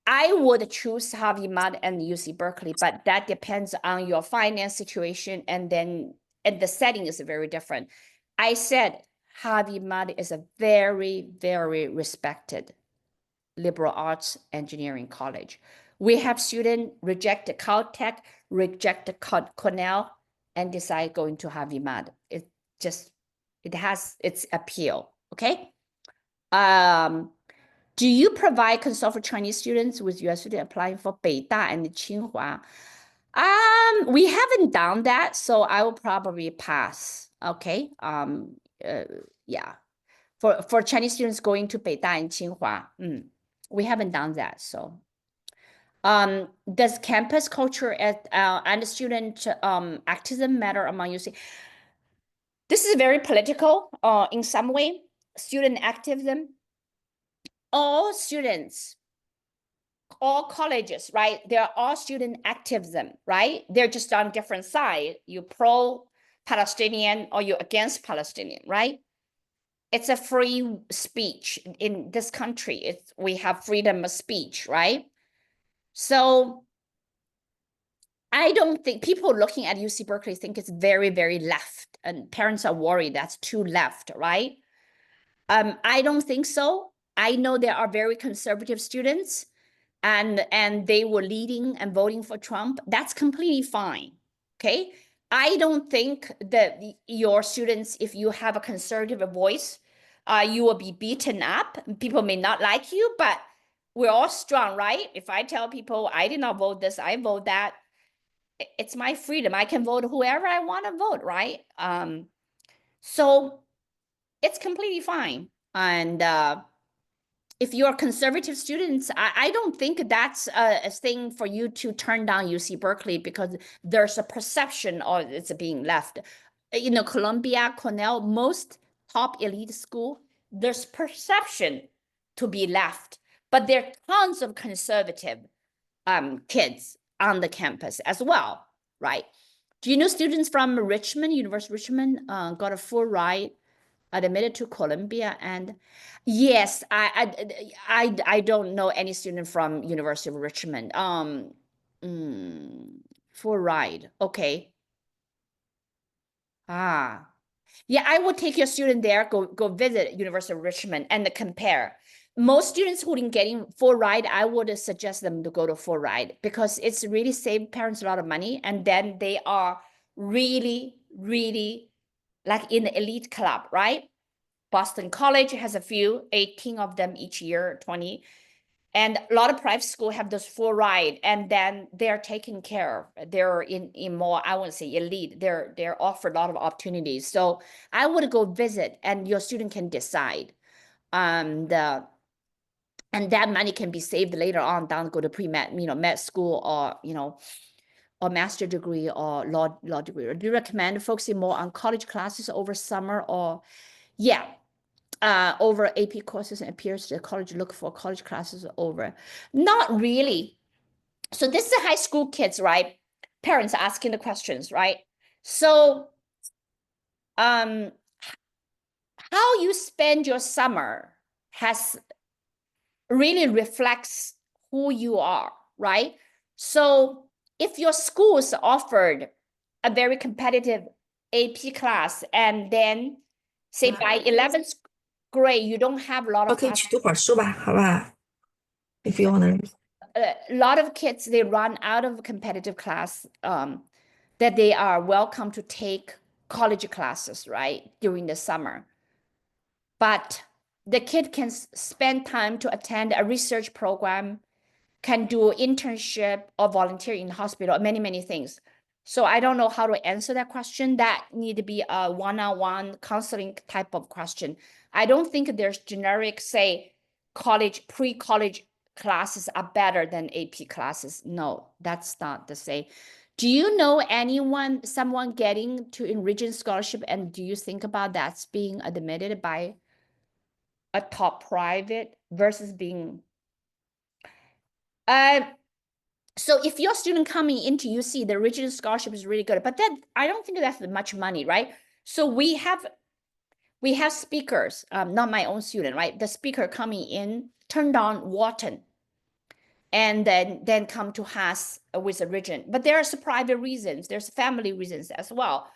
I would choose Harvey Mudd and UC Berkeley, but that depends on your finance situation, and the setting is very different. I said Harvey Mudd is a very, very respected liberal arts engineering college. We have students reject Caltech, reject Cornell, and decide going to Harvey Mudd. It has its appeal, okay? Do you provide consult for Chinese students with US students applying for Beida and Tsinghua? We haven't done that, so I will probably pass. Okay. Yeah. For Chinese students going to Beida and Tsinghua, we haven't done that. So, does campus culture and student activism matter among you? This is very political. In some way, student activism. All students all colleges, right? They're all student activism, right? They're just on different side. You pro-Palestinian or you against Palestinian, right? It's a free speech in this country. We have freedom of speech, right? So I don't think people looking at UC Berkeley think it's very, very left, and parents are worried that's too left, right? I don't think so. I know there are very conservative students, and they were leading and voting for Trump. That's completely fine. Okay. I don't think that your students, if you have a conservative voice, you will be beaten up. People may not like you, but we're all strong, right? If I tell people I did not vote this, I vote that, it's my freedom. I can vote whoever I want to vote, right? So it's completely fine. And if you're conservative students, I don't think that's a thing for you to turn down UC Berkeley because there's a perception of it's being left. You know, Columbia, Cornell, most top elite school, there's perception to be left, but there are tons of conservative kids on the campus as well, right? Do you know students from Richmond, University of Richmond, got a full ride admitted to Columbia? And yes, I don't know any student from University of Richmond. Full ride. Okay. Ah, yeah, I would take your student there, go visit University of Richmond and compare. Most students who didn't getting full ride, I would suggest them to go to full ride because it's really save parents a lot of money, and then they are really, really like in the elite club, right? Boston College has a few, 18 of them each year, 20. And a lot of private school have those full ride, and then they're taken care of. They're in more, I wouldn't say elite, they're offered a lot of opportunities. So I would go visit, and your student can decide. And that money can be saved later on down, go to pre-med, med school, or or master degree or law degree. Do you recommend focusing more on college classes over summer, or yeah, over AP courses and appears the college look for college classes over? Not really. So this is high school kids, right? Parents asking the questions, right? So how you spend your summer has really reflects who you are, right? So if your schools offered a very competitive AP class, and then say by 11th grade, you don't have a lot of 可以去读会儿书吧，好不好？If you wanna. a lot of kids, they run out of competitive class, that they are welcome to take college classes, right, during the summer. But the kid can spend time to attend a research program, can do internship or volunteer in hospital, many, many things. So I don't know how to answer that question. That need to be a one-on-one counseling type of question. I don't think there's generic, say, college, pre-college classes are better than AP classes. No, that's not the same. Do you know someone getting to enriching scholarship, and do you think about that's being admitted by a top private versus being so if your student coming into UC, the original scholarship is really good, but then I don't think that's much money, right? So we have speakers, not my own student, right? The speaker coming in turned on Wharton, and then come to Haas with a region. But there's private reasons, there's family reasons as well.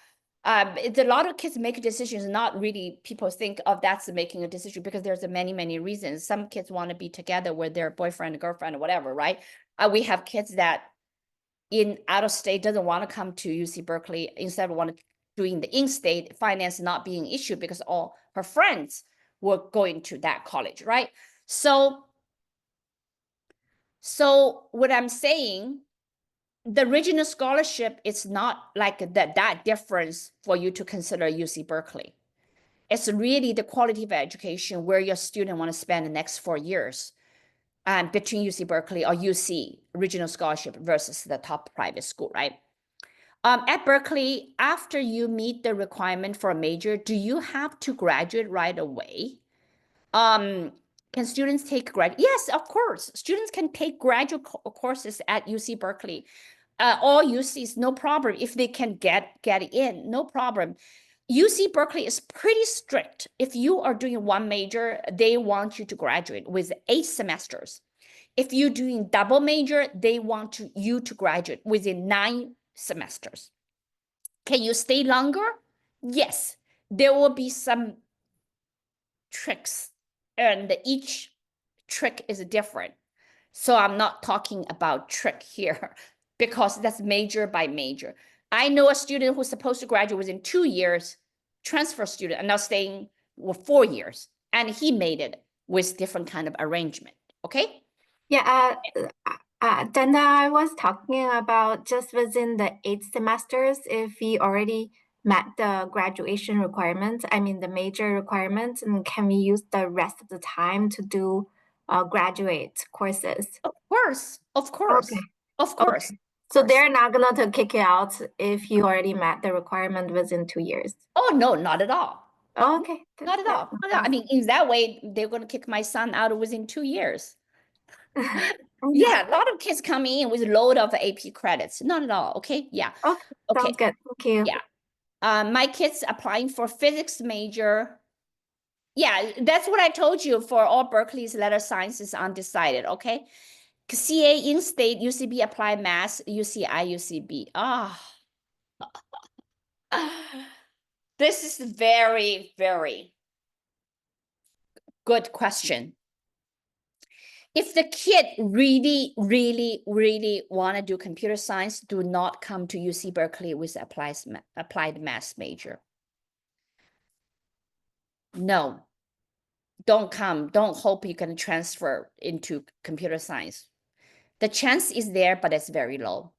It's a lot of kids make decisions, not really people think of that's making a decision, because there's many, many reasons. Some kids want to be together with their boyfriend, girlfriend, or whatever, right? We have kids that in out of state doesn't want to come to UC Berkeley, instead want to doing the in-state, finance not being an issue because all her friends were going to that college, right? So what I'm saying, the regional scholarship is not like that difference for you to consider UC Berkeley. It's really the quality of education where your student want to spend the next 4 years, between UC Berkeley or UC regional scholarship versus the top private school, right? At Berkeley, after you meet the requirement for a major, do you have to graduate right away? Can students take Yes, of course. Students can take graduate courses at UC Berkeley. All UCs, no problem. If they can get in, no problem. UC Berkeley is pretty strict. If you are doing one major, they want you to graduate with 8 semesters. If you're doing double major, they want you to graduate within 9 semesters. Can you stay longer? Yes, there will be some tricks, and each trick is different. So I'm not talking about trick here because that's major by major. I know a student who's supposed to graduate within 2 years, transfer student, and now staying for 4 years, and he made it with different kind of arrangement. Okay. Yeah, Dandan, I was talking about just within the 8 semesters, if we already met the graduation requirements, I mean the major requirements, and can we use the rest of the time to do graduate courses? Of course, of course, Okay. of course. Okay. So they're not gonna to kick you out if you already met the requirement within 2 years. Oh no, not at all. Oh, okay. Not at all. I mean, in that way, they're going to kick my son out within 2 years. Yeah, a lot of kids come in with a load of AP credits. Not at all. Okay. Yeah. Okay, Okay. sounds good. Thank you. Yeah. My kids applying for physics major. Yeah, that's what I told you for all Berkeley's letter sciences undecided. Okay. CA in-state, UCB applied math, UCI, UCB. This is very, very good question. If the kid really, really, really want to do computer science, do not come to UC Berkeley with applied math major. No, don't come. Don't hope you can transfer into computer science. The chance is there, but it's very low.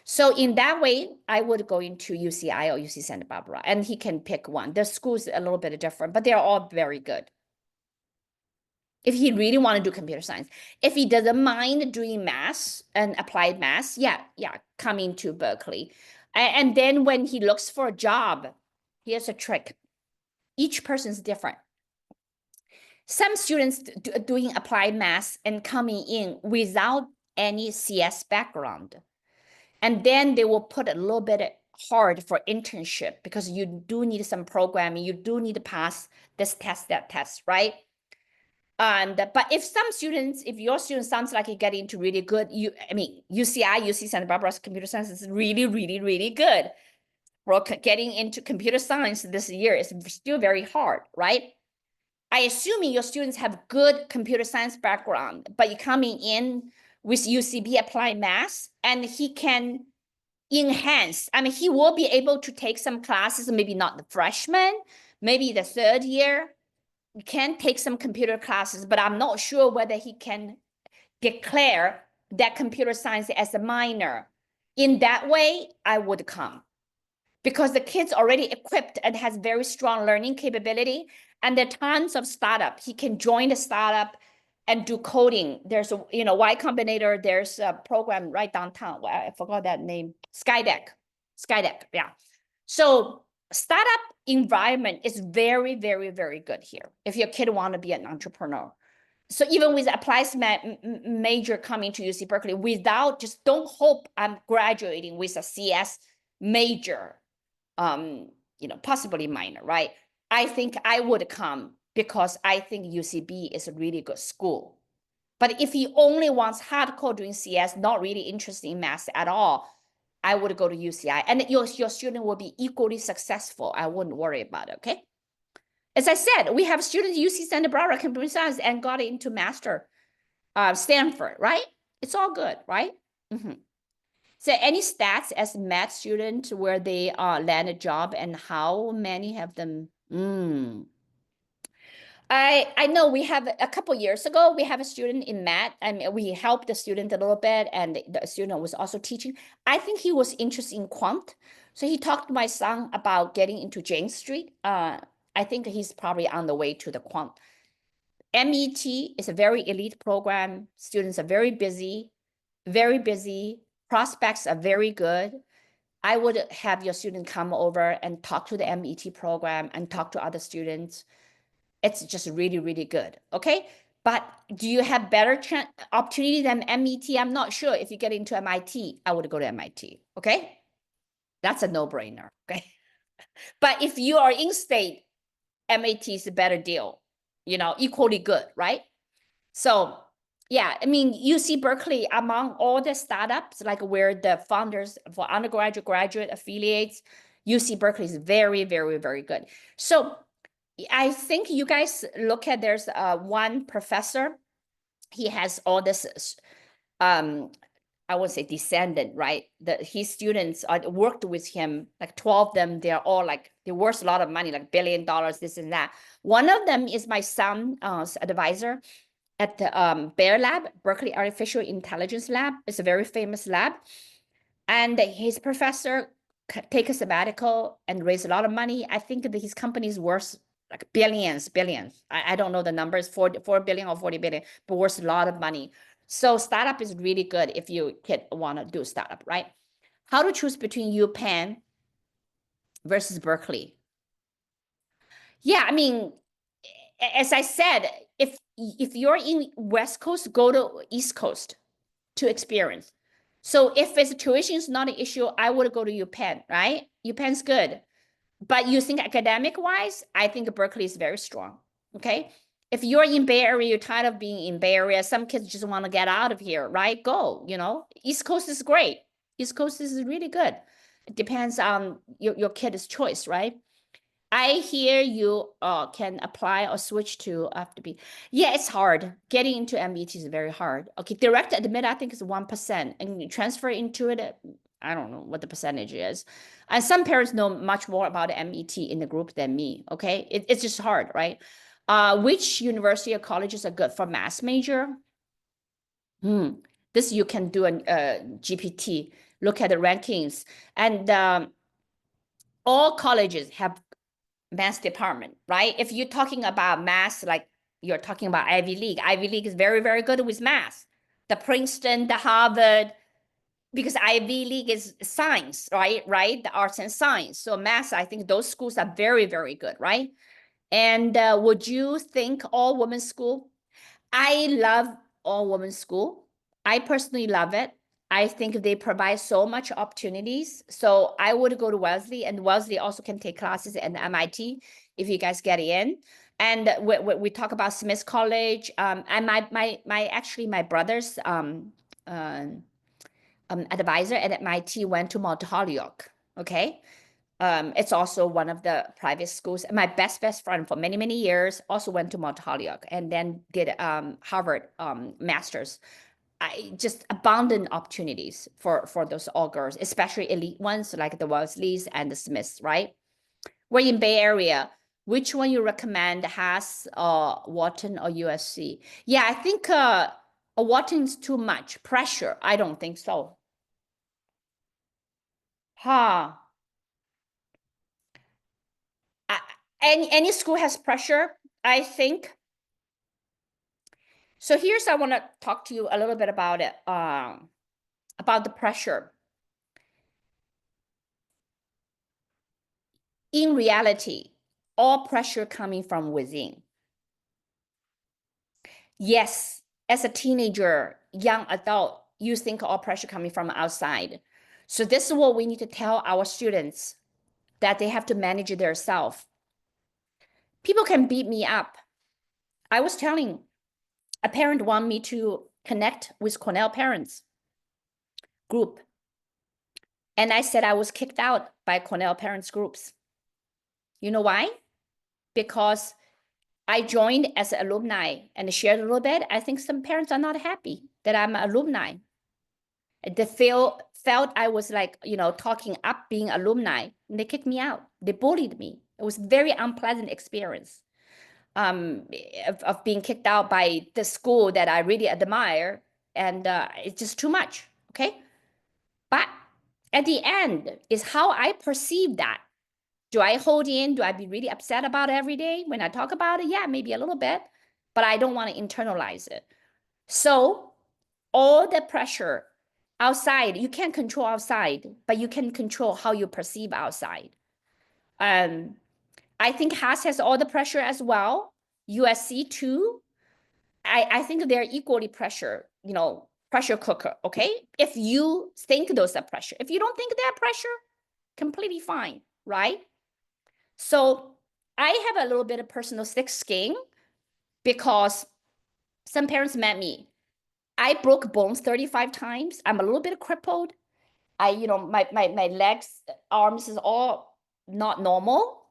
So in that way, I would go into UCI or UC Santa Barbara, and he can pick one. The school's a little bit different, but they're all very good. If he really want to do computer science. If he doesn't mind doing math and applied math, yeah, coming to Berkeley. And then when he looks for a job, here's a trick. Each person's different. Some students doing applied math and coming in without any CS background. And then they will put a little bit hard for internship because you do need some programming. You do need to pass this test, that test, right? But if your student sounds like you get into really good, UCI, UC Santa Barbara's computer science is really, really, really good. For getting into computer science this year is still very hard, right? I assuming your students have good computer science background, but you're coming in with UCB applied math, and he can enhance. I mean, he will be able to take some classes, maybe not the freshman, maybe the 3rd year. You can take some computer classes, but I'm not sure whether he can declare that computer science as a minor. In that way, I would come because the kid's already equipped and has very strong learning capability, and there are tons of startup. He can join the startup and do coding. There's a, Y Combinator. There's a program right downtown. Well, I forgot that name. Skydeck, yeah. So startup environment is very, very, very good here if your kid want to be an entrepreneur. So even with applied major coming to UC Berkeley, just don't hope I'm graduating with a CS major, possibly minor, right? I think I would come because I think UCB is a really good school. But if he only wants hardcore doing CS, not really interested in math at all, I would go to UCI, and your student will be equally successful. I wouldn't worry about it, okay? As I said, we have students UC Santa Barbara computer science and got into master Stanford, right? It's all good, right? So any stats as math student where they land a job and how many have them? I know we have a couple years ago, we have a student in math, and we helped the student a little bit, and the student was also teaching. I think he was interested in quant. So he talked to my son about getting into Jane Street. I think he's probably on the way to the quant. MET is a very elite program. Students are very busy, very busy. Prospects are very good. I would have your student come over and talk to the MET program and talk to other students. It's just really, really good, okay? But do you have better opportunity than MET? I'm not sure. If you get into MIT, I would go to MIT. Okay, that's a no-brainer. Okay, but if you are in state, MAT is a better deal. You know, equally good, right? So yeah, I mean, UC Berkeley, among all the startups, like where the founders for undergraduate, graduate affiliates, UC Berkeley is very, very, very good. So I think you guys look at, there's one professor, he has all this, I would say descendant, right? His students worked with him, like 12 of them, they're all like, they're worth a lot of money, like $1 billion, this and that. One of them is my son's advisor at the Bear Lab, Berkeley Artificial Intelligence Lab. It's a very famous lab. And his professor take a sabbatical and raise a lot of money. I think that his company is worth like billions. I don't know the numbers, 4 billion or 40 billion, but worth a lot of money. So startup is really good if you want to do startup, right? How to choose between UPenn versus Berkeley? Yeah, I mean, as I said, if you're in West Coast, go to East Coast to experience. So if it's tuition is not an issue, I would go to UPenn, right? UPenn's good. But you think academic wise, I think Berkeley is very strong. Okay. If you're in Bay Area, you're tired of being in Bay Area, some kids just want to get out of here, right? Go, you know, East Coast is great. East Coast is really good. It depends on your kid's choice, right? I hear you can apply or switch to FTB. Yeah, it's hard. Getting into MET is very hard. Okay, direct admit, I think is 1%. And you transfer into it, I don't know what the percentage is. And some parents know much more about MET in the group than me, okay? It's just hard, right? Which university or colleges are good for math major? This you can do a GPT, look at the rankings. And all colleges have math department, right? If you're talking about math, like you're talking about Ivy League. Ivy League is very, very good with math. The Princeton, the Harvard, because Ivy League is science, right? The arts and science. So math, I think those schools are very, very good, right? And would you think all women's school? I love all women's school. I personally love it. I think they provide so much opportunities. So I would go to Wellesley, and Wellesley also can take classes at MIT if you guys get in. And we talk about Smith College. And my brother's advisor at MIT went to Mount Holyoke. Okay. It's also one of the private schools. My best friend for many, many years also went to Mount Holyoke and then did Harvard master's. Just abundant opportunities for those all girls, especially elite ones like the Wellesleys and the Smiths, right? We're in Bay Area. Which one you recommend has Wharton or USC? Yeah, I think Wharton's too much pressure. I don't think so. Huh. Any school has pressure, I think. So here's, I want to talk to you a little bit about it, about the pressure. In reality, all pressure coming from within. Yes, as a teenager, young adult, you think all pressure coming from outside. So this is what we need to tell our students, that they have to manage their self. People can beat me up. I was telling a parent want me to connect with Cornell parents group. And I said I was kicked out by Cornell parents groups. You know why? Because I joined as an alumni and shared a little bit. I think some parents are not happy that I'm an alumni. They felt I was like, you know, talking up being alumni, and they kicked me out. They bullied me. It was a very unpleasant experience of being kicked out by the school that I really admire. And it's just too much, okay? But at the end is how I perceive that. Do I hold in? Do I be really upset about it every day when I talk about it? Yeah, maybe a little bit, but I don't want to internalize it. So all the pressure outside, you can't control outside, but you can control how you perceive outside. I think Haas has all the pressure as well. USC too. I think they're equally pressure, pressure cooker, okay? If you think those are pressure, if you don't think they're pressure, completely fine, right? So I have a little bit of personal thick skin because some parents met me. I broke bones 35 times. I'm a little bit crippled. My legs, arms is all not normal.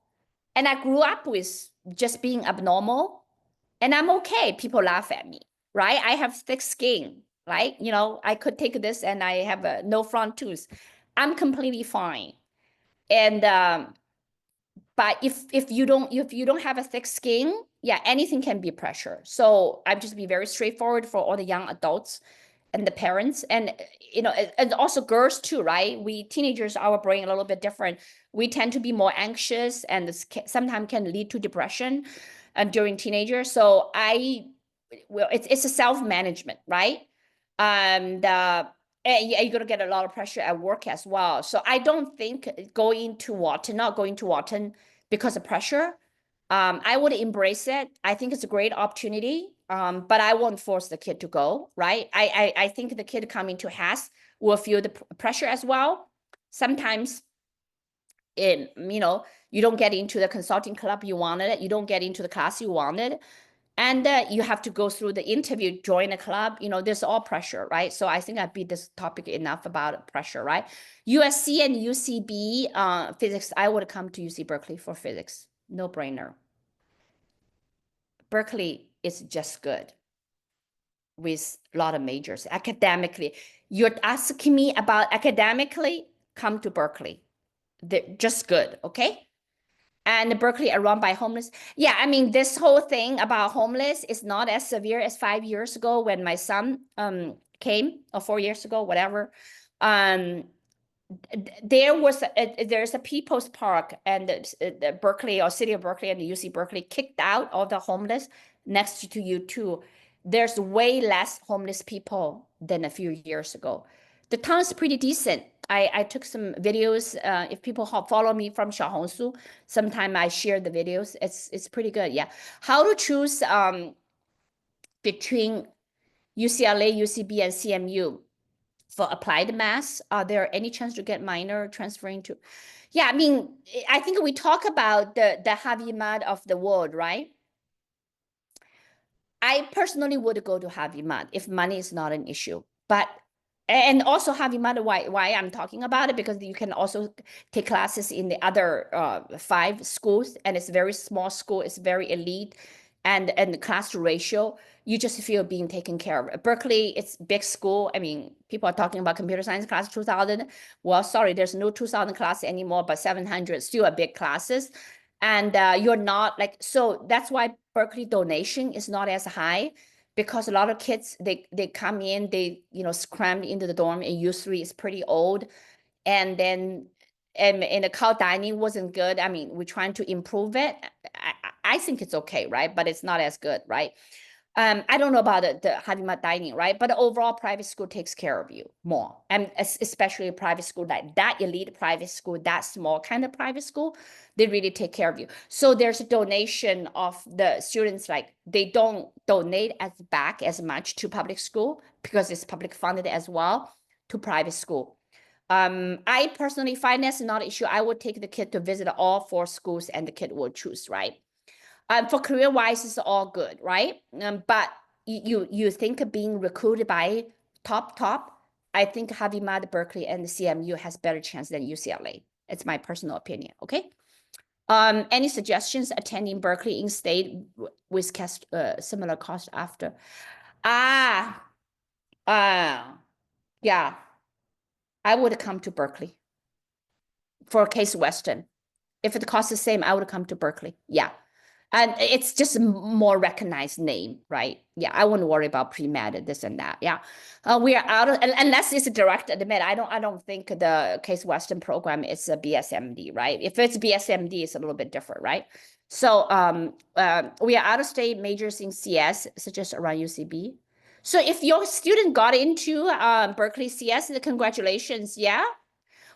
And I grew up with just being abnormal. And I'm okay. People laugh at me, right? I have thick skin, right? I could take this and I have no front tooth. I'm completely fine. And but if you don't have a thick skin, yeah, anything can be pressure. So I just be very straightforward for all the young adults and the parents, and and also girls too, right? We teenagers, our brain a little bit different. We tend to be more anxious, and this sometimes can lead to depression, and during teenagers. So it's a self-management, right? And you're gonna get a lot of pressure at work as well. So I don't think not going to Wharton because of pressure. I would embrace it. I think it's a great opportunity. But I won't force the kid to go, right? I think the kid coming to Haas will feel the pressure as well. Sometimes you don't get into the consulting club you wanted, you don't get into the class you wanted, and you have to go through the interview, join a club, there's all pressure, right? So I think I beat this topic enough about pressure, right? USC and UCB physics, I would come to UC Berkeley for physics, no brainer. Berkeley is just good with a lot of majors academically. You're asking me about academically, come to Berkeley. They're just good, okay? And Berkeley are run by homeless. Yeah, I mean, this whole thing about homeless is not as severe as 5 years ago when my son came, or 4 years ago, whatever. There's a People's Park, and the Berkeley or City of Berkeley and the UC Berkeley kicked out all the homeless next to U2. There's way less homeless people than a few years ago. The town is pretty decent. I took some videos. If people follow me from Xiaohongshu, sometime I share the videos. It's pretty good. Yeah. How to choose between UCLA, UCB, and CMU for applied math? Are there any chance to get minor transferring to? Yeah, I mean, I think we talk about the Harvey Mudd of the world, right? I personally would go to Harvey Mudd if money is not an issue. And also Harvey Mudd, why I'm talking about it, because you can also take classes in the other 5 schools, and it's a very small school, it's very elite, and the class ratio, you just feel being taken care of. Berkeley, it's big school. I mean, people are talking about computer science class 2000. Well, sorry, there's no 2000 class anymore, but 700 still a big classes. And you're not like, so that's why Berkeley donation is not as high, because a lot of kids, they come in, they crammed into the dorm, and U3 is pretty old, and then and the cow dining wasn't good. I mean, we're trying to improve it. I think it's okay, right? But it's not as good, right? I don't know about the Harvey Mudd dining, right? But the overall private school takes care of you more, and especially a private school like that, elite private school, that small kind of private school, they really take care of you. So there's a donation of the students, like they don't donate back as much to public school because it's public funded as well to private school. I personally, finance is not an issue. I would take the kid to visit all 4 schools, and the kid will choose, right? For career-wise, it's all good, right? But you think of being recruited by top, I think Harvey Mudd, Berkeley, and the CMU has better chance than UCLA. It's my personal opinion, okay? Any suggestions attending Berkeley in-state with similar cost after? Yeah, I would come to Berkeley for Case Western. If it costs the same, I would come to Berkeley. Yeah. And it's just a more recognized name, right? Yeah, I wouldn't worry about pre-med, this and that. Yeah, we are out of, unless it's a direct admit. I don't think the Case Western program is a BSMD, right? If it's BSMD, it's a little bit different, right? So we are out of state majors in CS, such as around UCB. So if your student got into Berkeley CS, congratulations, yeah.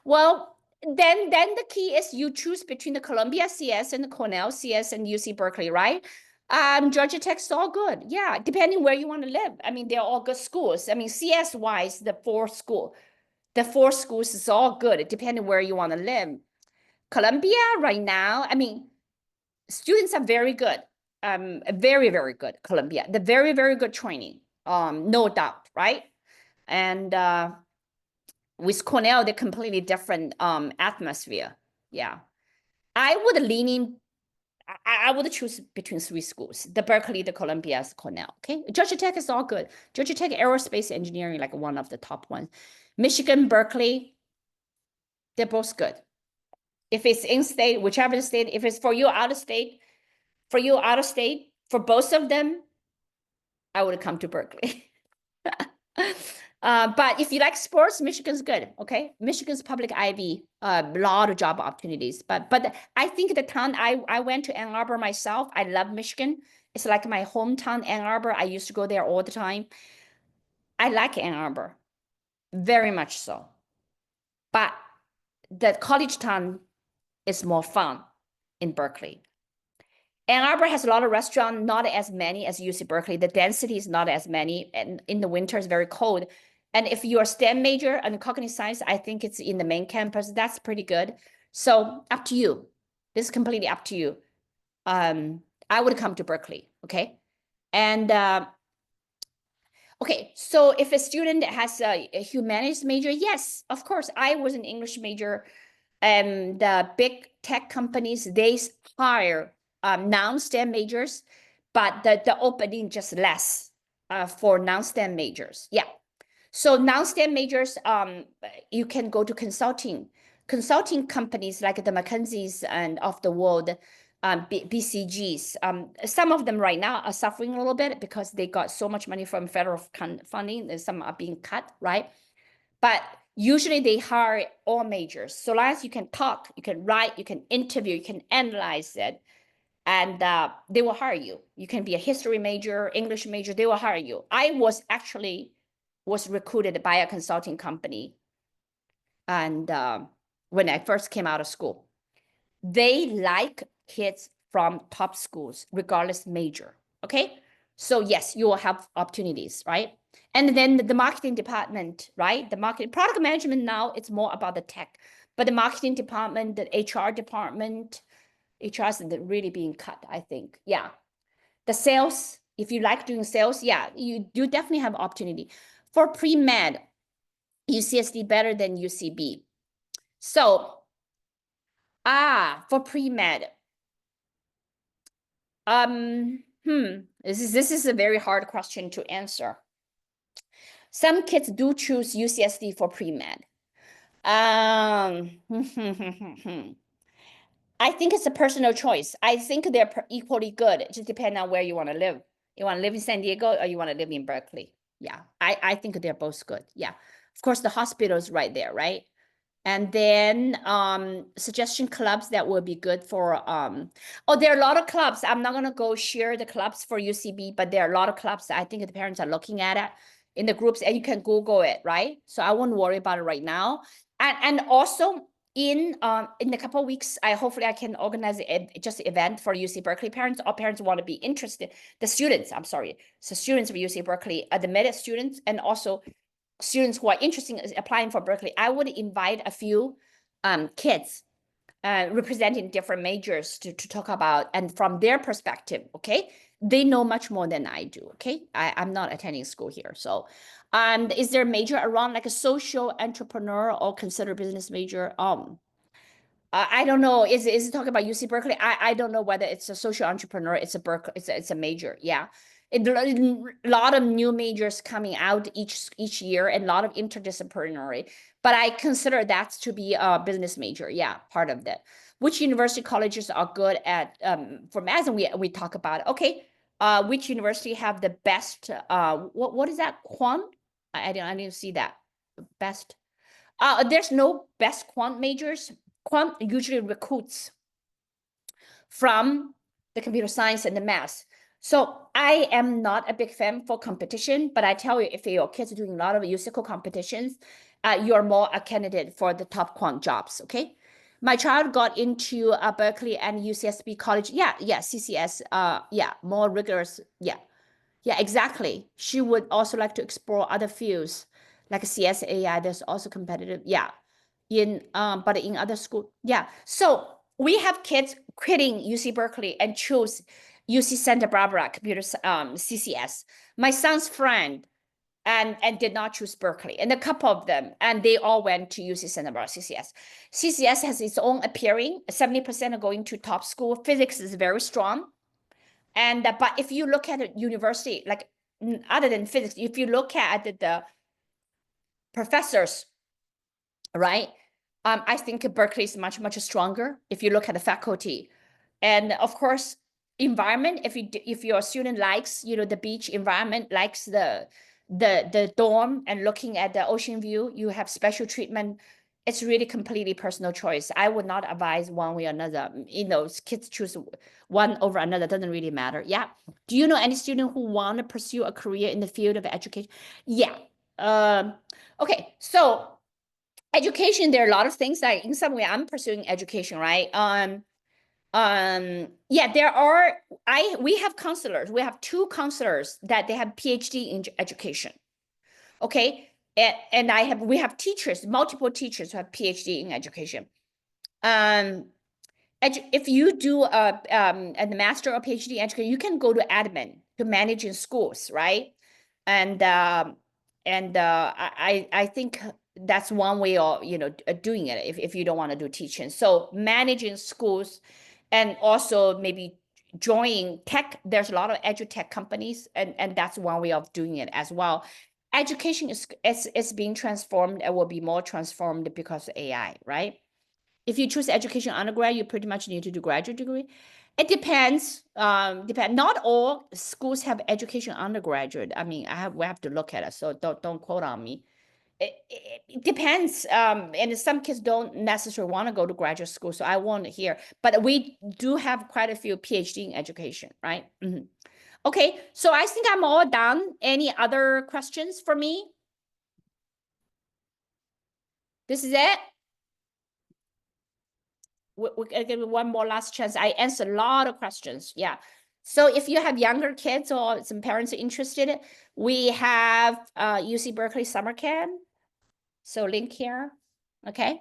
Well, then the key is you choose between the Columbia CS and the Cornell CS and UC Berkeley, right? Georgia Tech's all good. Yeah, depending where you want to live. I mean, they're all good schools. I mean, CS wise, the four schools is all good, depending where you want to live. Columbia right now, I mean, students are very good. Very, very good, Columbia. The very, very good training. No doubt, right? And with Cornell, they're completely different atmosphere. Yeah. I would lean in. I would choose between three schools: the Berkeley, the Columbia, Cornell. Okay, Georgia Tech is all good. Georgia Tech aerospace engineering, like one of the top ones. Michigan, Berkeley, they're both good. If it's in state, whichever state, if it's for you out of state, for both of them, I would come to Berkeley. But if you like sports, Michigan's good. Okay, Michigan's public Ivy, a lot of job opportunities. But I think the town I went to Ann Arbor myself. I love Michigan. It's like my hometown, Ann Arbor. I used to go there all the time. I like Ann Arbor, very much so. But the college town is more fun in Berkeley. Ann Arbor has a lot of restaurants, not as many as UC Berkeley. The density is not as many, and in the winter it's very cold. And if you're a STEM major and cognitive science, I think it's in the main campus. That's pretty good. So up to you. This is completely up to you. I would come to Berkeley, okay? And okay, so if a student has a humanities major, yes, of course. I was an English major, and the big tech companies, they hire non-STEM majors, but the opening just less for non-STEM majors. Yeah. So non-STEM majors, you can go to consulting companies like the McKinseys and of the world, BCGs. Some of them right now are suffering a little bit because they got so much money from federal funding, and some are being cut, right? But usually they hire all majors. So long as you can talk, you can write, you can interview, you can analyze it, and they will hire you. You can be a history major, English major, they will hire you. I was recruited by a consulting company. And when I first came out of school, they like kids from top schools, regardless major, okay? So yes, you will have opportunities, right? And then the marketing department, right? The product management now, it's more about the tech, but the marketing department, the HR department, HR is really being cut, I think. Yeah. The sales, if you like doing sales, yeah, you definitely have opportunity. For pre-med, UCSD better than UCB. So, for pre-med, this is a very hard question to answer. Some kids do choose UCSD for pre-med. I think it's a personal choice. I think they're equally good. It just depends on where you want to live. You want to live in San Diego or you want to live in Berkeley. Yeah, I think they're both good. Yeah, of course, the hospital is right there, right? And then suggestion clubs that will be good for, there are a lot of clubs. I'm not going to go share the clubs for UCB, but there are a lot of clubs that I think the parents are looking at it in the groups, and you can Google it, right? So I won't worry about it right now. And also in a couple of weeks, hopefully I can organize just an event for UC Berkeley parents, or parents want to be interested. The students, I'm sorry. So students of UC Berkeley, admitted students, and also students who are interested in applying for Berkeley. I would invite a few kids representing different majors to talk about, and from their perspective, okay? They know much more than I do, okay? I'm not attending school here. So is there a major around like a social entrepreneur or consider business major? I don't know. Is it talking about UC Berkeley? I don't know whether it's a social entrepreneur. It's a Berkeley. It's a major. Yeah, a lot of new majors coming out each year, and a lot of interdisciplinary. But I consider that to be a business major. Yeah, part of that. Which university colleges are good at for math? And we talk about it. Okay. Which university have the best? What is that? Quant? I didn't see that. Best. There's no best quant majors. Quant usually recruits from the computer science and the math. So I am not a big fan for competition, but I tell you, if your kids are doing a lot of UCICO competitions, you're more a candidate for the top quant jobs, okay? My child got into Berkeley and UCSB College. Yeah, CCS. Yeah, more rigorous. Yeah, exactly. She would also like to explore other fields like CS, AI. There's also competitive. Yeah, but in other school. Yeah, so we have kids quitting UC Berkeley and choose UC Santa Barbara computer CCS. My son's friend and did not choose Berkeley, and a couple of them, and they all went to UC Santa Barbara CCS. CCS has its own appearing. 70% are going to top school. Physics is very strong, and but if you look at a university, like other than physics, if you look at the professors, right? I think Berkeley is much stronger if you look at the faculty, and of course, environment. If your student likes, the beach environment, likes the dorm and looking at the ocean view, you have special treatment. It's really completely personal choice. I would not advise one way or another. Kids choose one over another. Doesn't really matter. Yeah. Do you know any student who want to pursue a career in the field of education? Yeah. Okay. So education, there are a lot of things. Like in some way, I'm pursuing education, right? Yeah, we have counselors. We have 2 counselors that they have PhD in education. Okay. And we have teachers, multiple teachers who have PhD in education. If you do a master or PhD in education, you can go to admin, to managing schools, right? And I think that's one way of doing it if you don't want to do teaching. So managing schools, and also maybe joining tech. There's a lot of edutech companies, and that's one way of doing it as well. Education is being transformed and will be more transformed because of AI, right? If you choose education undergrad, you pretty much need to do graduate degree. It depends. Not all schools have education undergraduate. I mean, we have to look at it. So don't quote on me. It depends. And some kids don't necessarily want to go to graduate school, so I won't hear. But we do have quite a few PhD in education, right? Okay, so I think I'm all done. Any other questions for me? This is it. We're gonna give you one more last chance. I answered a lot of questions. Yeah. So if you have younger kids or some parents are interested, we have UC Berkeley summer camp. So link here. Okay.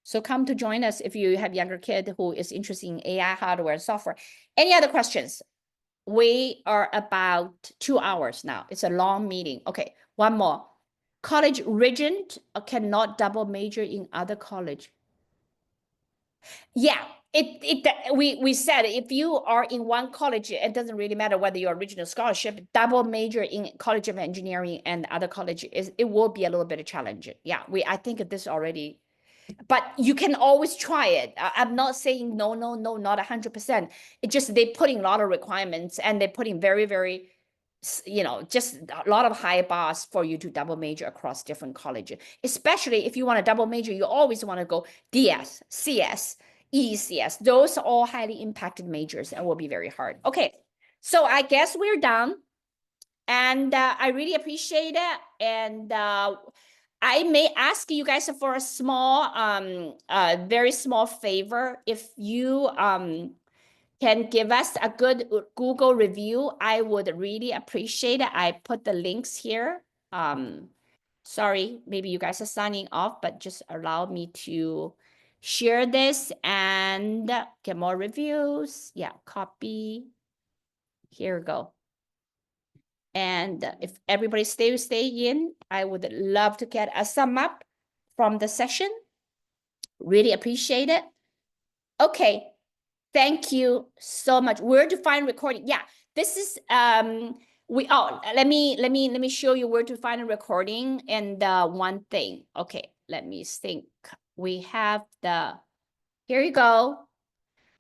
So come to join us if you have younger kid who is interested in AI hardware and software. Any other questions? We are about 2 hours now. It's a long meeting. Okay, one more. College regent cannot double major in other college. Yeah, we said if you are in one college, it doesn't really matter whether you're original scholarship, double major in College of Engineering and other colleges, it will be a little bit of challenge. Yeah, I think this already, but you can always try it. I'm not saying no, not 100%. It's just they put in a lot of requirements, and they put in very, just a lot of high bars for you to double major across different colleges. Especially if you want to double major, you always want to go DS, CS, ECS. Those are all highly impacted majors and will be very hard. Okay, so I guess we're done. And I really appreciate it. And I may ask you guys for a small, very small favor. If you can give us a good Google review, I would really appreciate it. I put the links here. Sorry, maybe you guys are signing off, but just allow me to share this and get more reviews. Yeah, copy. Here we go. And if everybody stay in, I would love to get a sum up from the session. Really appreciate it. Okay, thank you so much. Where to find recording? Yeah, this is let me show you where to find a recording. And one thing. Okay, let me think. We have here you go.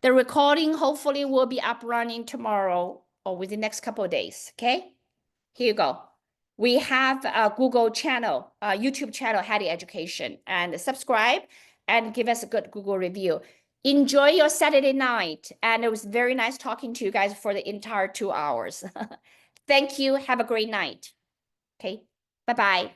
The recording hopefully will be up running tomorrow or within the next couple of days. Okay. Here you go. We have a Google channel, YouTube channel, Haddee Education, and subscribe and give us a good Google review. Enjoy your Saturday night. And it was very nice talking to you guys for the entire 2 hours. Thank you. Have a great night. Okay. Bye-bye.